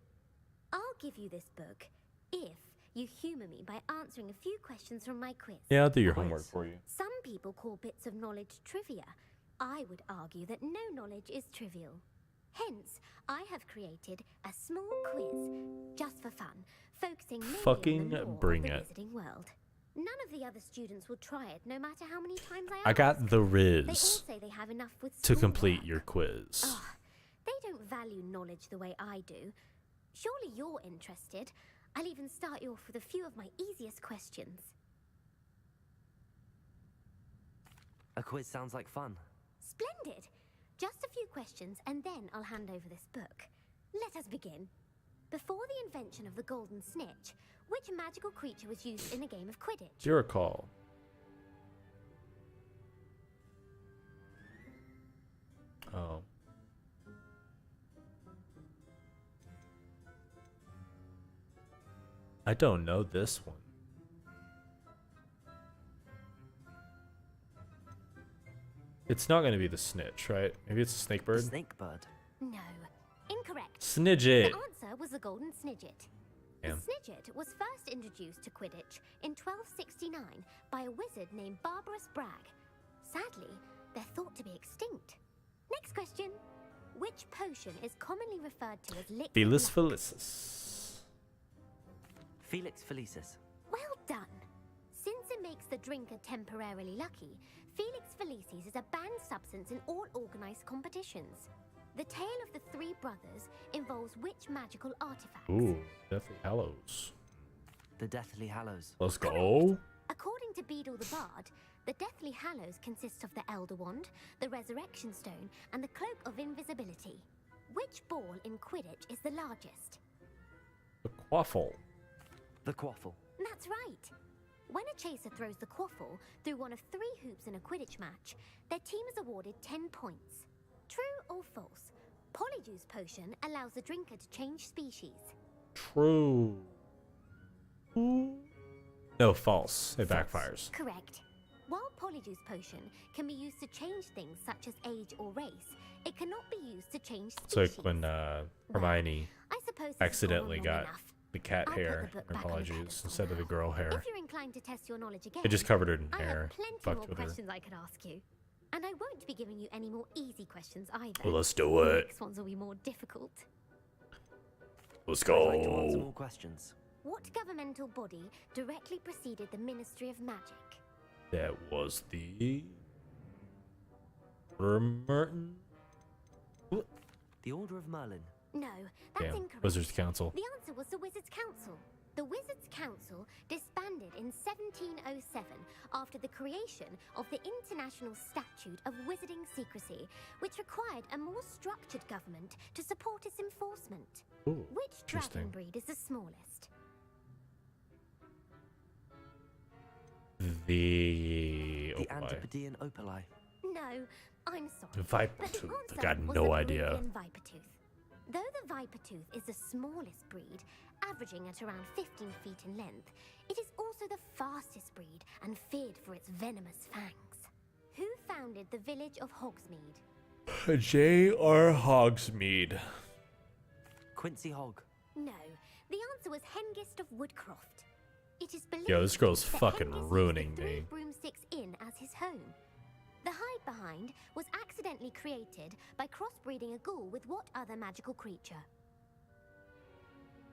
Speaker 12: I'll give you this book if you humor me by answering a few questions from my quiz.
Speaker 6: Yeah, I'll do your homework for you.
Speaker 12: Some people call bits of knowledge trivia. I would argue that no knowledge is trivial. Hence, I have created a small quiz just for fun, focusing mainly on the lore
Speaker 6: bring
Speaker 12: of the
Speaker 6: it.
Speaker 12: Wizarding world. None of the other students will try it, no matter how many times I ask.
Speaker 6: I got the
Speaker 12: They all
Speaker 6: Riz
Speaker 12: say they have enough with
Speaker 6: to
Speaker 12: schoolwork.
Speaker 6: complete your quiz.
Speaker 12: Ugh, they don't value knowledge the way I do. Surely you're interested. I'll even start you off with a few of my easiest questions.
Speaker 1: A quiz sounds like fun.
Speaker 12: Splendid! Just a few questions, and then I'll hand over this book. Let us begin. Before the invention of the golden snitch, which magical creature was used in a game of Quidditch?
Speaker 6: Your call. Oh. I don't know this one. It's not going to be the snitch, right? Maybe it's a snake bird?
Speaker 1: Snakebird.
Speaker 12: No. Incorrect.
Speaker 6: Snidget.
Speaker 12: The answer was the golden snidget.
Speaker 6: Damn.
Speaker 12: The snidget was first introduced to Quidditch in 1269 by a wizard named Barbarous Bragg. Sadly, they're thought to be extinct. Next question. Which potion is commonly referred to as liquid
Speaker 6: Felis
Speaker 12: luck?
Speaker 6: Felicis.
Speaker 1: Felix Felicis.
Speaker 12: Well done. Since it makes makes the drinker temporarily lucky, Felix Felicis is a banned substance in all organized competitions. The tale of the three brothers involves which magical artifacts?
Speaker 6: Ooh, Deathly Hallows.
Speaker 1: The Deathly Hallows.
Speaker 6: Let's go.
Speaker 12: According to Beadle the Bard, the Deathly Hallows consists of the Elder Wand, the Resurrection Stone, and the Cloak of Invisibility. Which ball in Quidditch is the largest?
Speaker 6: The Quaffle.
Speaker 1: The Quaffle.
Speaker 12: That's right. When a chaser throws the quaffle through one of 3 hoops in a Quidditch match, their team is awarded 10 points. True or false? Polyjuice Potion allows the drinker to change species.
Speaker 6: True. No, false. It backfires.
Speaker 12: Correct. While Polyjuice Potion can be used to change things such as age or race, it cannot be used to change species.
Speaker 6: It's like when Hermione
Speaker 12: I suppose this has
Speaker 6: accidentally
Speaker 12: gone on long
Speaker 6: her
Speaker 12: enough.
Speaker 6: the cat
Speaker 12: I'll put
Speaker 6: hair,
Speaker 12: the book
Speaker 6: or
Speaker 12: back on the
Speaker 6: apologies,
Speaker 12: pedestal
Speaker 6: instead of the
Speaker 12: now.
Speaker 6: girl hair.
Speaker 12: If you're inclined to test your knowledge again,
Speaker 6: It just covered her in
Speaker 12: I
Speaker 6: hair.
Speaker 12: have plenty
Speaker 6: Fucked
Speaker 12: more
Speaker 6: with her.
Speaker 12: questions I could ask you. And I won't be giving you any more easy questions either.
Speaker 6: Well, let's do
Speaker 12: The
Speaker 6: it.
Speaker 12: next ones will be more difficult.
Speaker 6: Let's
Speaker 1: I'd like to answer
Speaker 6: go.
Speaker 1: more questions.
Speaker 12: What governmental body directly preceded the Ministry of Magic?
Speaker 6: That was the Merton.
Speaker 1: The Order of Merlin.
Speaker 12: No, that's
Speaker 6: Damn,
Speaker 12: incorrect.
Speaker 6: Wizards Council.
Speaker 12: The answer was the Wizards' Council. The Wizards' Council disbanded in 1707 after the creation of the International Statute of Wizarding Secrecy, which required a more structured government to support its enforcement.
Speaker 6: Ooh,
Speaker 12: Which
Speaker 6: interesting.
Speaker 12: dragon breed is the smallest?
Speaker 6: The
Speaker 1: The
Speaker 6: Opali.
Speaker 1: Antipodean Opali.
Speaker 12: No, I'm sorry.
Speaker 6: The
Speaker 12: But the
Speaker 6: Vipertooth. I
Speaker 12: answer
Speaker 6: got
Speaker 12: was
Speaker 6: no
Speaker 12: the
Speaker 6: idea.
Speaker 12: Peruvian Vipertooth. Though the Vipertooth is the smallest breed, averaging at around 15 feet in length, it is also the fastest breed and feared for its venomous fangs. Who founded the village of Hogsmeade?
Speaker 6: J.R. Hogsmeade.
Speaker 1: Quincy Hogg.
Speaker 12: No, the answer was Hengist of Woodcroft. It is believed
Speaker 6: Yo, this girl's
Speaker 12: that
Speaker 6: fucking
Speaker 12: Hengist used
Speaker 6: ruining
Speaker 12: the Three
Speaker 6: me.
Speaker 12: Broomsticks Inn as his home. The hide behind was accidentally created by crossbreeding a ghoul with what other magical creature?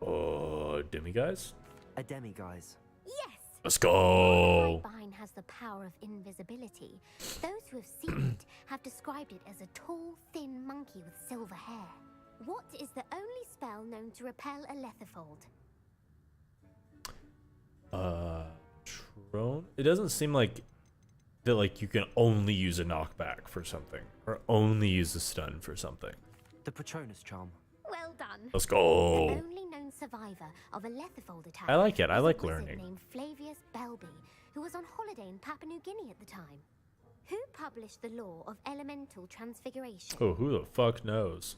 Speaker 6: Oh, Demiguise?
Speaker 1: A demiguise.
Speaker 12: Yes!
Speaker 6: Let's
Speaker 12: The
Speaker 6: go.
Speaker 12: hide behind has the power of invisibility. Those who have seen it have described it as a tall, thin monkey with silver hair. What is the only spell known to repel a letherfold?
Speaker 6: Trone? It doesn't seem like that, like, you can only use a knockback for something, or only use a stun for something.
Speaker 1: The Patronus charm.
Speaker 12: Well done.
Speaker 6: Let's
Speaker 12: The
Speaker 6: go.
Speaker 12: only known survivor of a letherfold attack.
Speaker 6: I like it. I
Speaker 12: was a
Speaker 6: like
Speaker 12: wizard
Speaker 6: learning.
Speaker 12: Named Flavius Belby, who was on holiday in Papua New Guinea at the time. Who published the law of elemental transfiguration?
Speaker 6: Oh, who the fuck knows?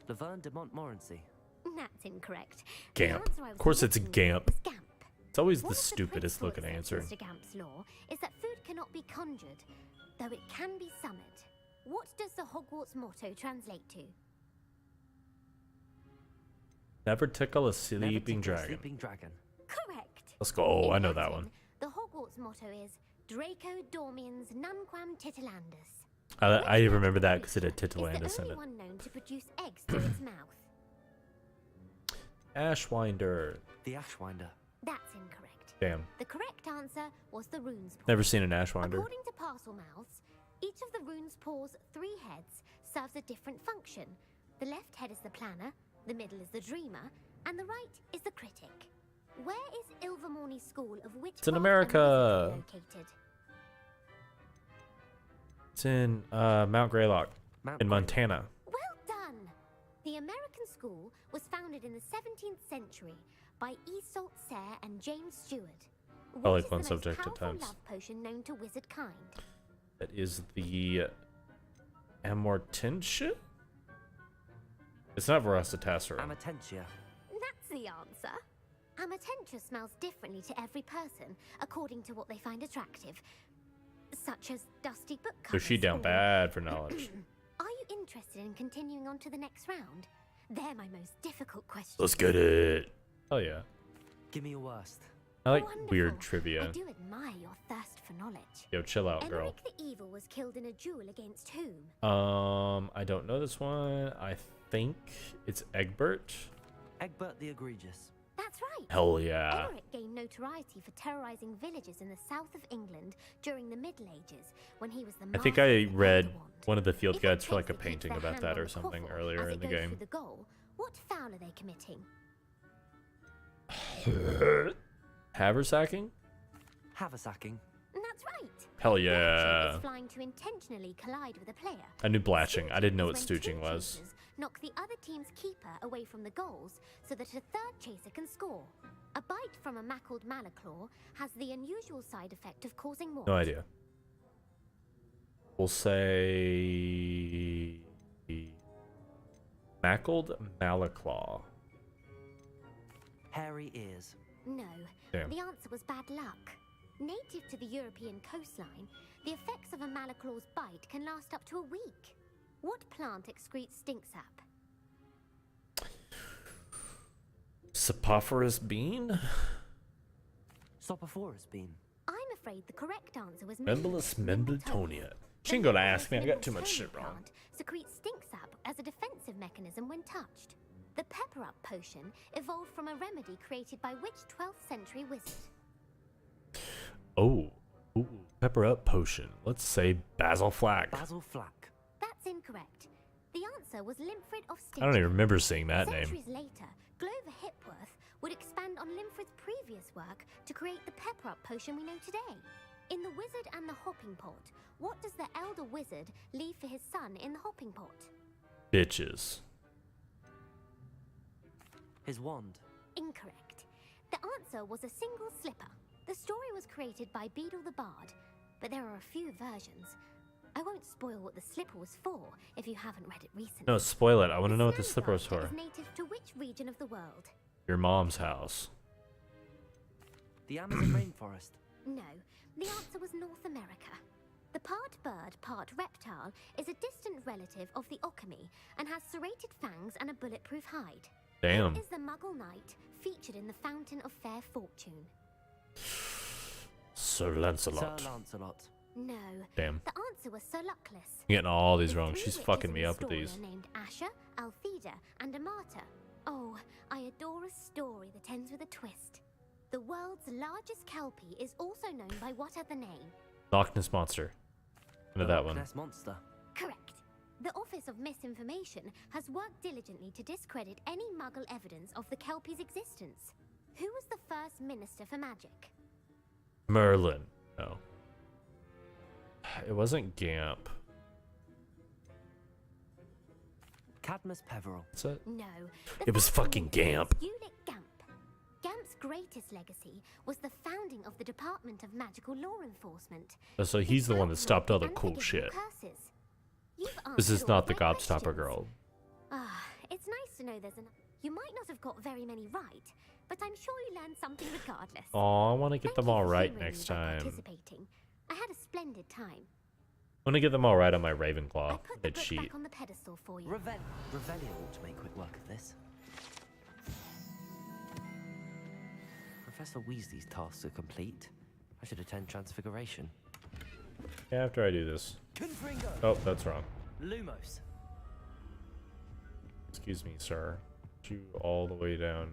Speaker 1: Laverne de Montmorency.
Speaker 12: That's incorrect.
Speaker 6: Gamp.
Speaker 12: The answer I
Speaker 6: Of
Speaker 12: was
Speaker 6: course it's
Speaker 12: looking for
Speaker 6: Gamp.
Speaker 12: was Gamp.
Speaker 6: It's always
Speaker 12: One
Speaker 6: the
Speaker 12: of
Speaker 6: stupidest
Speaker 12: principal
Speaker 6: looking answer.
Speaker 12: exceptions to Gamp's law is that food cannot be conjured, though it can be summoned. What does the Hogwarts motto translate to?
Speaker 6: Never tickle a
Speaker 1: Never
Speaker 6: sleeping
Speaker 1: tickle a
Speaker 6: dragon.
Speaker 1: Sleeping dragon.
Speaker 12: Correct.
Speaker 6: Let's go.
Speaker 12: In
Speaker 6: I know that
Speaker 12: Latin,
Speaker 6: one.
Speaker 12: The Hogwarts motto is Draco Dormiens Nunquam Titilandus.
Speaker 6: I
Speaker 12: Which
Speaker 6: remember that
Speaker 12: magical
Speaker 6: because it had
Speaker 12: creature
Speaker 6: Titilandus
Speaker 12: is the
Speaker 6: in
Speaker 12: only
Speaker 6: it.
Speaker 12: one known to produce eggs through its mouth.
Speaker 6: Ashwinder.
Speaker 1: The Ashwinder.
Speaker 12: That's incorrect.
Speaker 6: Damn.
Speaker 12: The correct answer was the rune's paw.
Speaker 6: Never seen an Ashwinder.
Speaker 12: According to parcel mouths, each of the rune's paw's 3 heads serves a different function. The left head is the planner, the middle is the dreamer, and the right is the critic. Where is Ilvermorny School of Witchcraft
Speaker 6: It's in
Speaker 12: and
Speaker 6: America.
Speaker 12: Wizardry located?
Speaker 6: It's in Mount Greylock
Speaker 1: Mount
Speaker 6: in
Speaker 1: Greylock.
Speaker 6: Montana.
Speaker 12: Well done! The American school was founded in the 17th century by Iseult Sayre and James Stewart.
Speaker 6: I
Speaker 12: What
Speaker 6: like
Speaker 12: is
Speaker 6: one
Speaker 12: the most
Speaker 6: subject at
Speaker 12: powerful
Speaker 6: times.
Speaker 12: love potion known to wizard kind?
Speaker 6: That is the Amortentia? It's not Veracitaserum.
Speaker 1: Amatentia.
Speaker 12: That's the answer. Amatentia smells differently to every person, according to what they find attractive, such as dusty book
Speaker 6: So
Speaker 12: covers.
Speaker 6: she down
Speaker 12: or-
Speaker 6: bad for knowledge.
Speaker 12: Are you interested in continuing on to the next round? They're my most difficult questions.
Speaker 6: Let's get it. Oh yeah.
Speaker 1: Give me your worst.
Speaker 6: I like
Speaker 12: Wonderful.
Speaker 6: weird
Speaker 12: I
Speaker 6: trivia.
Speaker 12: do admire your thirst for knowledge.
Speaker 6: Yo, chill out, girl.
Speaker 12: Emmerich the Evil was killed in a duel against whom?
Speaker 6: I don't know this one. I think it's Egbert.
Speaker 1: Egbert the Egregious.
Speaker 12: That's right.
Speaker 6: Hell yeah.
Speaker 12: Eric gained notoriety for terrorizing villages in the south of England during the Middle Ages when he was the
Speaker 6: I think
Speaker 12: master
Speaker 6: I
Speaker 12: of the
Speaker 6: read
Speaker 12: Elder Wand.
Speaker 6: one of the field
Speaker 12: If
Speaker 6: guides
Speaker 12: it
Speaker 6: for like a
Speaker 12: takes to keep
Speaker 6: painting
Speaker 12: their
Speaker 6: about
Speaker 12: hand
Speaker 6: that
Speaker 12: on
Speaker 6: or
Speaker 12: the
Speaker 6: something
Speaker 12: quaffle
Speaker 6: earlier
Speaker 12: as
Speaker 6: in
Speaker 12: it
Speaker 6: the
Speaker 12: goes
Speaker 6: game.
Speaker 12: through the goal, what foul are they committing?
Speaker 6: Haversacking?
Speaker 1: Haversacking.
Speaker 12: That's right.
Speaker 6: Hell
Speaker 12: Blatching
Speaker 6: yeah.
Speaker 12: is flying to intentionally collide with a player.
Speaker 6: I knew blatching. I didn't know what
Speaker 12: Is when two
Speaker 6: stooching was.
Speaker 12: chasers knock the other team's keeper away from the goals so that a third chaser can score. A bite from a mackled malaclaw has the unusual side effect of causing more.
Speaker 6: No idea. We'll say mackled malaclaw.
Speaker 1: Hairy ears.
Speaker 12: No,
Speaker 6: Damn.
Speaker 12: the answer was bad luck. Native to the European coastline, the effects of a malaclaw's bite can last up to a week. What plant excretes stink sap?
Speaker 6: Sapophoros bean?
Speaker 1: Sopophorus bean.
Speaker 12: I'm afraid the correct answer was
Speaker 6: Membulus
Speaker 12: Mimbletonia.
Speaker 6: membletonia. She
Speaker 12: The
Speaker 6: ain't gonna
Speaker 12: Membulus
Speaker 6: ask me. I got too much
Speaker 12: Membletonia
Speaker 6: shit wrong.
Speaker 12: plant secretes stink sap as a defensive mechanism when touched. The pepper up potion evolved from a remedy created by which 12th century wizard?
Speaker 6: Oh. Ooh. Pepper up potion. Let's say basil flack.
Speaker 1: Basil flack.
Speaker 12: That's incorrect. The answer was Limfrid of Stinchcombe.
Speaker 6: I don't even remember seeing that name.
Speaker 12: Centuries later, Glover Hipworth would expand on Limfrid's previous work to create the pepper up potion we know today. In The Wizard and the Hopping Pot, what does the elder wizard leave for his son in the hopping pot?
Speaker 6: Bitches.
Speaker 1: His wand.
Speaker 12: Incorrect. The answer was a single slipper. The story was created by Beadle the Bard, but there are a few versions. I won't spoil what the slipper was for if you haven't read it recently.
Speaker 6: No, spoil it. I want to
Speaker 12: The
Speaker 6: know what the
Speaker 12: snow
Speaker 6: slipper was
Speaker 12: blaster
Speaker 6: for.
Speaker 12: is native to which region of the world?
Speaker 6: Your mom's house.
Speaker 1: The Amazon rainforest.
Speaker 12: No, the answer was North America. The part bird, part reptile is a distant relative of the Occamy and has serrated fangs and a bulletproof hide.
Speaker 6: Damn.
Speaker 12: Who is the Muggle Knight featured in the Fountain of Fair Fortune?
Speaker 6: Sir Lancelot.
Speaker 1: Sir Lancelot.
Speaker 12: No.
Speaker 6: Damn.
Speaker 12: The answer was Sir Luckless.
Speaker 6: I'm getting all these
Speaker 12: The
Speaker 6: wrong.
Speaker 12: three
Speaker 6: She's
Speaker 12: witches
Speaker 6: fucking
Speaker 12: in
Speaker 6: me
Speaker 12: the
Speaker 6: up with
Speaker 12: story
Speaker 6: these.
Speaker 12: are named Asher, Altheda, and Amata. Oh, I adore a story that ends with a twist. The world's largest kelpie is also known by what other name?
Speaker 6: Loch Ness Monster. I know that one.
Speaker 1: Ness monster.
Speaker 12: Correct. The Office of Misinformation has worked diligently to discredit any Muggle evidence of the kelpie's existence. Who was the first Minister for Magic?
Speaker 6: Merlin. No. It wasn't Gamp.
Speaker 1: Cadmus Peveril.
Speaker 6: What's it?
Speaker 12: No.
Speaker 6: It was fucking Gamp.
Speaker 12: Hewlett Gamp. Gamp's greatest legacy was the founding of the Department of Magical Law Enforcement.
Speaker 6: Oh, so he's the one that stopped all the cool shit.
Speaker 12: Curses. You've
Speaker 6: This is
Speaker 12: answered all
Speaker 6: not the
Speaker 12: my
Speaker 6: Gobstopper
Speaker 12: questions.
Speaker 6: girl.
Speaker 12: Ah, it's nice to know there's an. You might not have got very many right, but I'm sure you learned something regardless.
Speaker 6: Oh, I want to get
Speaker 12: Thank
Speaker 6: them
Speaker 12: you
Speaker 6: all
Speaker 12: for
Speaker 6: right
Speaker 12: humouring
Speaker 6: next
Speaker 12: me by
Speaker 6: time.
Speaker 12: participating. I had a splendid time.
Speaker 6: I want to get them all right on my
Speaker 12: I
Speaker 6: Ravenclaw.
Speaker 12: put the
Speaker 6: Mid
Speaker 12: book
Speaker 6: sheet.
Speaker 12: back on the pedestal for you.
Speaker 1: Revelio ought to make quick work of this. Professor Weasley's tasks are complete. I should attend Transfiguration.
Speaker 6: Yeah, after I do this.
Speaker 1: Confringo!
Speaker 6: Oh, that's wrong.
Speaker 1: Lumos.
Speaker 6: Excuse me, sir. Put you all the way down.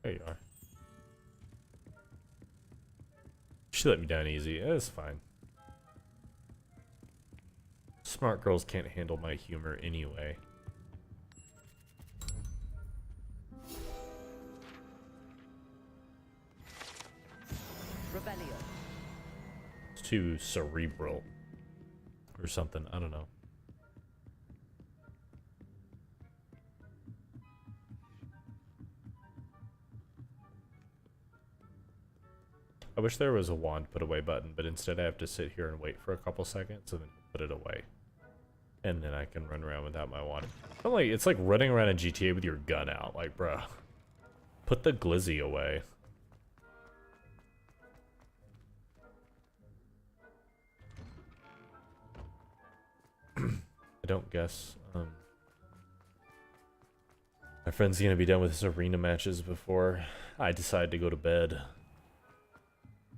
Speaker 6: There you are. She let me down easy. It's fine. Smart girls can't handle my humor anyway.
Speaker 1: Revelio.
Speaker 6: It's too cerebral. Or something. I don't know. I wish there was a wand put away button, but instead I have to sit here and wait for a couple seconds and then put it away. And then I can run around without my wand. I'm like, it's like running around in GTA with your gun out. Like, bruh. Put the glizzy away. I don't guess. My friend's gonna be done with his arena matches before I decide to go to bed.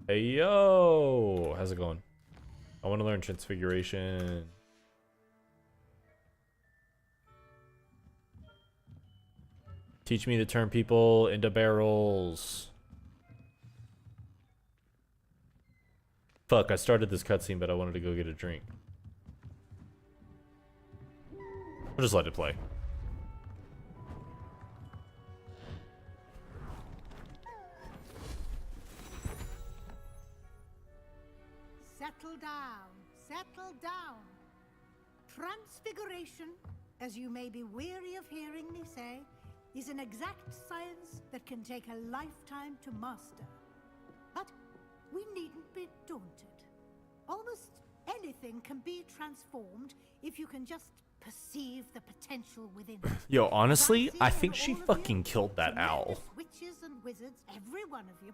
Speaker 6: Hey yo! How's it going? I want to learn Transfiguration. Teach me to turn people into barrels. Fuck, I started this cutscene, but I wanted to go get a drink. I'll just let it play.
Speaker 13: Settle down, settle down. Transfiguration, as you may be weary of hearing me say, is an exact science that can take a lifetime to master. But we needn't be daunted. Almost anything can be transformed if you can just perceive the potential within it.
Speaker 6: Yo, honestly, I think she fucking killed that owl.
Speaker 13: Witches and wizards, every one of you.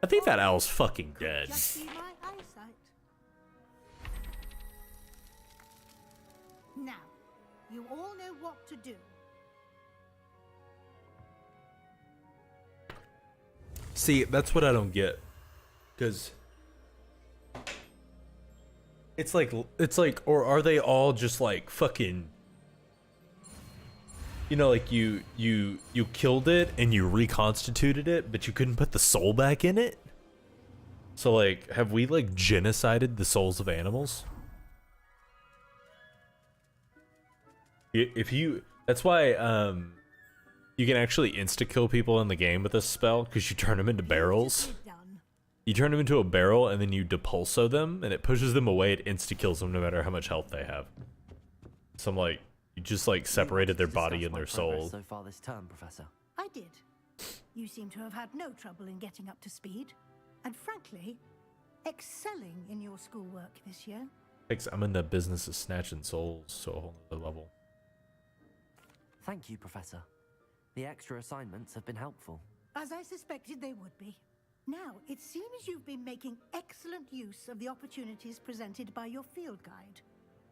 Speaker 6: I think that owl's fucking dead.
Speaker 13: Just be my eyesight. Now, you all know what to do.
Speaker 6: See, that's what I don't get. Because it's like, or are they all just like fucking, you know, like you killed it and you reconstituted it, but you couldn't put the soul back in it? So like, have we like genocided the souls of animals? If you, that's why you can actually insta-kill people in the game with this spell, because you turn them into barrels. You turn them into a barrel and then you depulso them, and it pushes them away. It insta-kills them no matter how much health they have. So I'm like, you just like separated their body and their soul.
Speaker 1: So far this term, Professor.
Speaker 13: I did. You seem to have had no trouble in getting up to speed, and frankly, excelling in your schoolwork this year.
Speaker 6: I'm in the business of snatching souls, so a whole other level.
Speaker 1: Thank you, Professor. The extra assignments have been helpful.
Speaker 13: As I suspected they would be. Now, it seems you've been making excellent use of the opportunities presented by your field guide.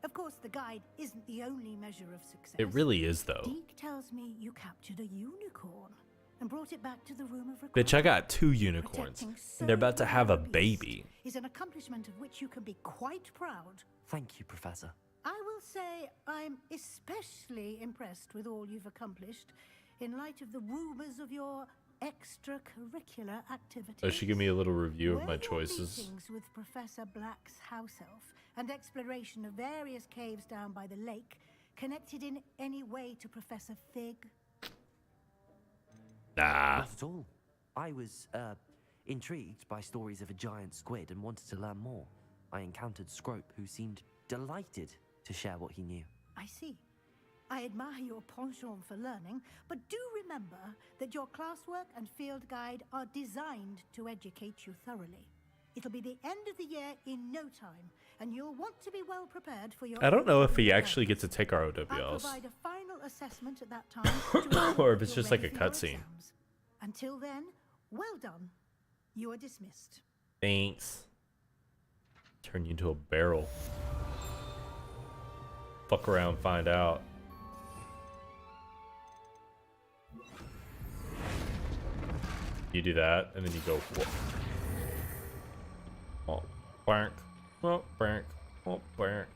Speaker 13: Of course, the guide isn't the only measure of success.
Speaker 6: It really is, though.
Speaker 13: Deke tells me you captured a unicorn and brought it back to the room of
Speaker 6: Bitch, I got 2 unicorns, and they're about to have a baby.
Speaker 13: Is an accomplishment of which you can be quite proud.
Speaker 1: Thank you, Professor.
Speaker 13: I will say I'm especially impressed with all you've accomplished in light of the rumors of your extracurricular activities.
Speaker 6: Oh, she gave me a little review of my choices.
Speaker 13: Meetings with Professor Black's house elf and exploration of various caves down by the lake connected in any way to Professor Fig?
Speaker 6: Nah.
Speaker 1: Not at all. I was, intrigued by stories of a giant squid and wanted to learn more. I encountered Scrope, who seemed delighted to share what he knew.
Speaker 13: I see. I admire your penchant for learning, but do remember that your classwork and field guide are designed to educate you thoroughly. It'll be the end of the year in no time, and you'll want to be well prepared for your...
Speaker 6: I don't know if we actually get to take our
Speaker 13: I'll
Speaker 6: OWLs.
Speaker 13: provide a final assessment at that time.
Speaker 6: Or if it's just like a cutscene.
Speaker 13: Until then, well done. You are dismissed.
Speaker 6: Thanks. Turn you into a barrel. Fuck around, find out. You do that, and then you go. Oh, bark. Oh, bark. Oh, bark.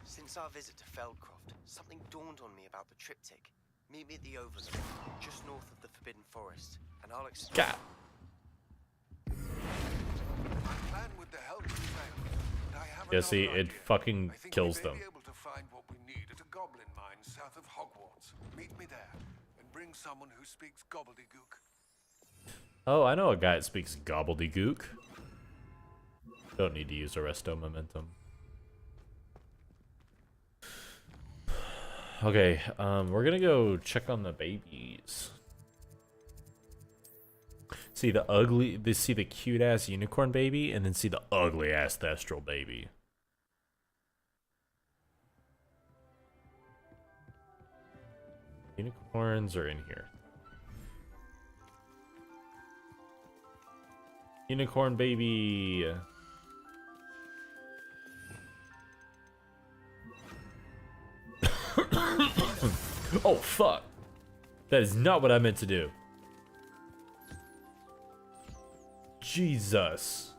Speaker 5: Since our visit to Feldcroft, something dawned on me about the triptych. Meet me at the Overlook, just north of the Forbidden Forest, and I'll explain.
Speaker 6: God. Yeah, see, it fucking kills them.
Speaker 8: Able to find what we need at a goblin mine south of Hogwarts. Meet me there, and bring someone who speaks gobbledygook.
Speaker 6: Oh, I know a guy that speaks gobbledygook. Don't need to use Arresto Momentum. Okay, we're gonna go check on the babies. See see the cute ass unicorn baby, and then see the ugly ass thestral baby. Unicorns are in here. Unicorn baby. Oh fuck. That is not what I meant to do. Jesus.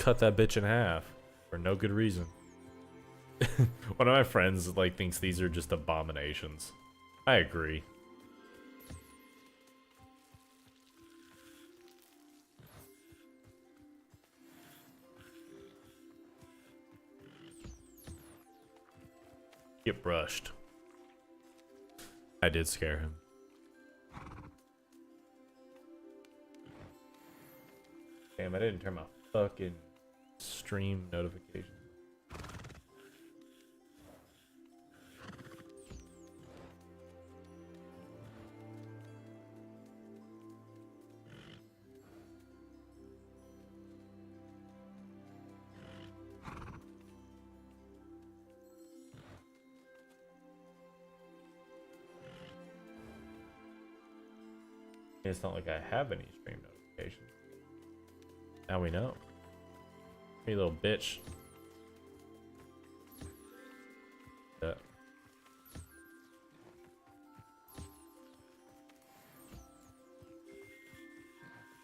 Speaker 6: cut that bitch in half for no good reason. One of my friends like thinks these are just abominations. I agree. Get brushed. I did scare him. Damn, I didn't turn my fucking stream notification. It's not like I have any stream notifications. Now we know. Hey, little bitch. Yeah.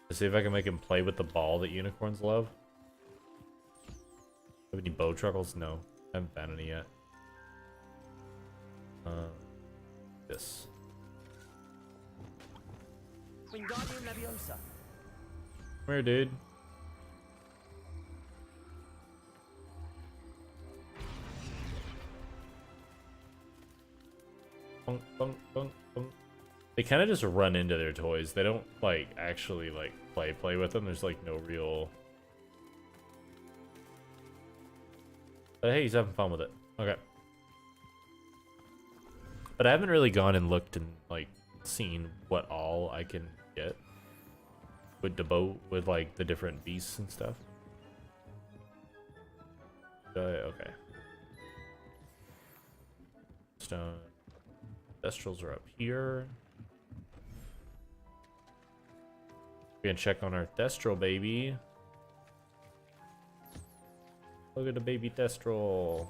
Speaker 6: Let's see if I can make him play with the ball that unicorns love. Have any bow truckles? No. I haven't found any yet. This.
Speaker 1: Wingardium Leviosa.
Speaker 6: Where, dude? Bunk, bunk, bunk, bunk. They kind of just run into their toys. They don't like actually like play with them. There's like no real. But hey, he's having fun with it. Okay. But I haven't really gone and looked and like seen what all I can get with the boat, with like the different beasts and stuff. Okay. Stone. Thestrals are up here. We're gonna check on our Thestral baby. Look at the baby Thestral.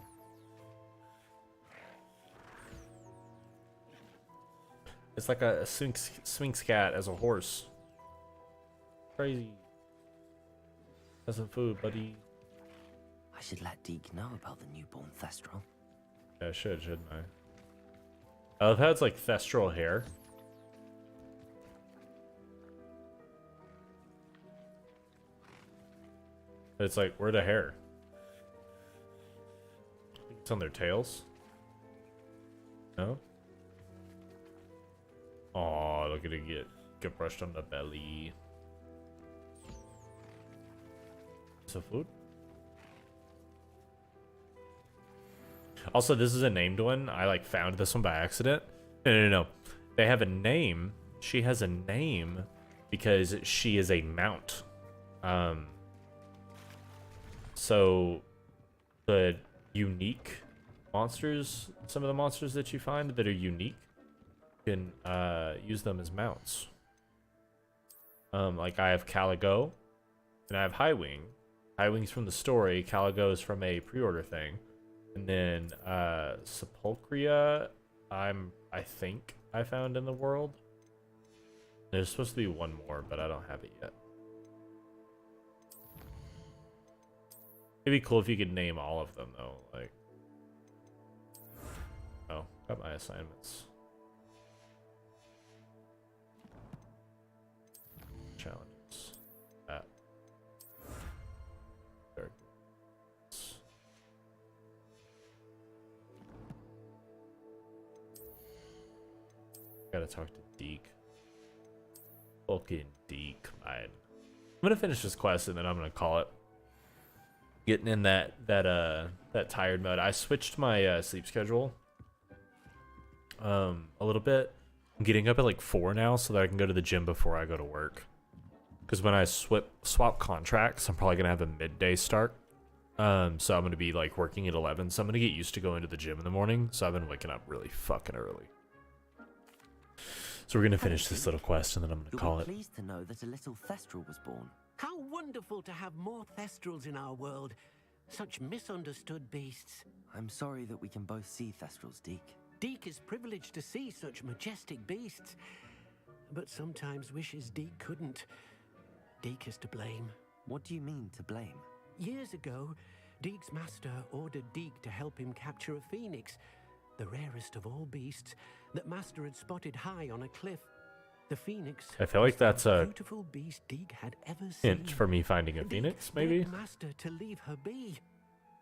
Speaker 6: It's like a Sphinx cat as a horse. Crazy. Have some food, buddy.
Speaker 1: I should let Deke know about the newborn Thestral.
Speaker 6: Yeah, I should, shouldn't I? I love how it's like Thestral hair. It's like, where the hair? It's on their tails. No? Oh, look at it get brushed on the belly. Some food. Also, this is a named one. I like found this one by accident. No. They have a name. She has a name because she is a mount. So the unique monsters, some of the monsters that you find that are unique, you can use them as mounts. Like I have Caligo and I have Highwing. Highwing's from the story, Caligo is from a pre-order thing. And then Sepulchria, I think I found in the world. There's supposed to be one more, but I don't have it yet. It'd be cool if you could name all of them though, like. Oh, got my assignments. Challenges. That. There. Gotta talk to Deke. Fucking Deke, man. I'm gonna finish this quest and then I'm gonna call it. Getting in that tired mode. I switched my sleep schedule a little bit. I'm getting up at like 4 now so that I can go to the gym before I go to work. Because when I swap contracts, I'm probably gonna have a midday start. So I'm gonna be like working at 11. So I'm gonna get used to going to the gym in the morning. So I've been waking up really fucking early. So we're gonna finish this little quest and then I'm gonna call it.
Speaker 1: Pleased to know that a little Thestral was born.
Speaker 2: How wonderful to have more Thestrals in our world. Such misunderstood beasts.
Speaker 1: I'm sorry that we can both see Thestrals, Deke.
Speaker 2: Deke is privileged to see such majestic beasts. But sometimes wishes Deke couldn't. Deke is to blame.
Speaker 1: What do you mean, to blame?
Speaker 2: Years ago, Deek's master ordered Deek to help him capture a phoenix, the rarest of all beasts that master had spotted high on a cliff. The phoenix.
Speaker 6: I feel like that's a
Speaker 2: beautiful beast Deek had ever seen.
Speaker 6: hint for me finding a phoenix, maybe?
Speaker 2: Begged master to leave her be.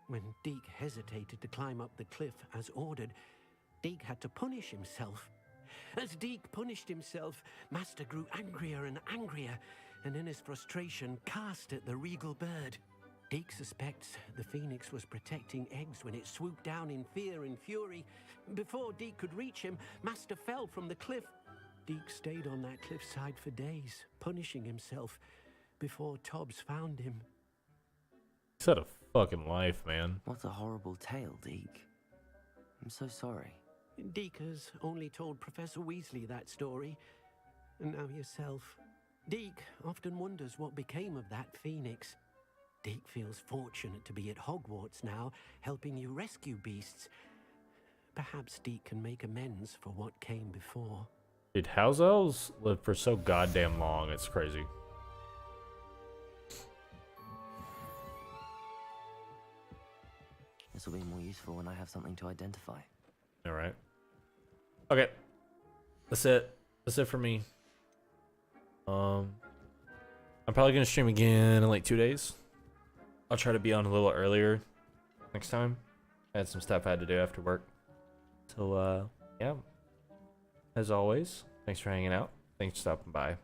Speaker 2: When Deek hesitated to climb up the cliff as ordered, Deek had to punish himself. As Deek punished himself, master grew angrier and angrier, and in his frustration cast at the regal bird. Deek suspects the phoenix was protecting eggs when it swooped down in fear and fury. Before Deek could reach him, master fell from the cliff. Deek stayed on that cliffside for days, punishing himself, before Tobbs found him.
Speaker 6: He's had a fucking life, man.
Speaker 1: What a horrible tale, Deke. I'm so sorry.
Speaker 2: Deek has only told Professor Weasley that story, and now yourself. Deek often wonders what became of that phoenix. Deek feels fortunate to be at Hogwarts now, helping you rescue beasts. Perhaps Deek can make amends for what came before.
Speaker 6: Dude, house elves live for so goddamn long, it's crazy.
Speaker 1: This will be more useful when I have something to identify.
Speaker 6: Alright. Okay. That's it. That's it for me. I'm probably gonna stream again in like 2 days. I'll try to be on a little earlier next time. I had some stuff I had to do after work. So yeah. As always, thanks for hanging out. Thanks for stopping by.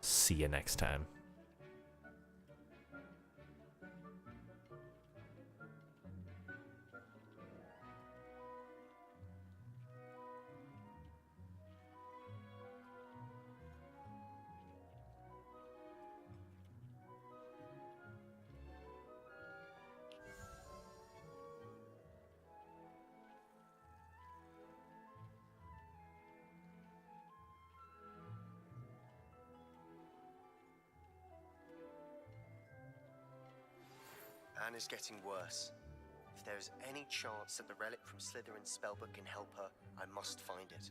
Speaker 6: See you next time.
Speaker 5: Anne is getting worse. If there is any chance that the relic from Slytherin's spellbook can help her, I must find it.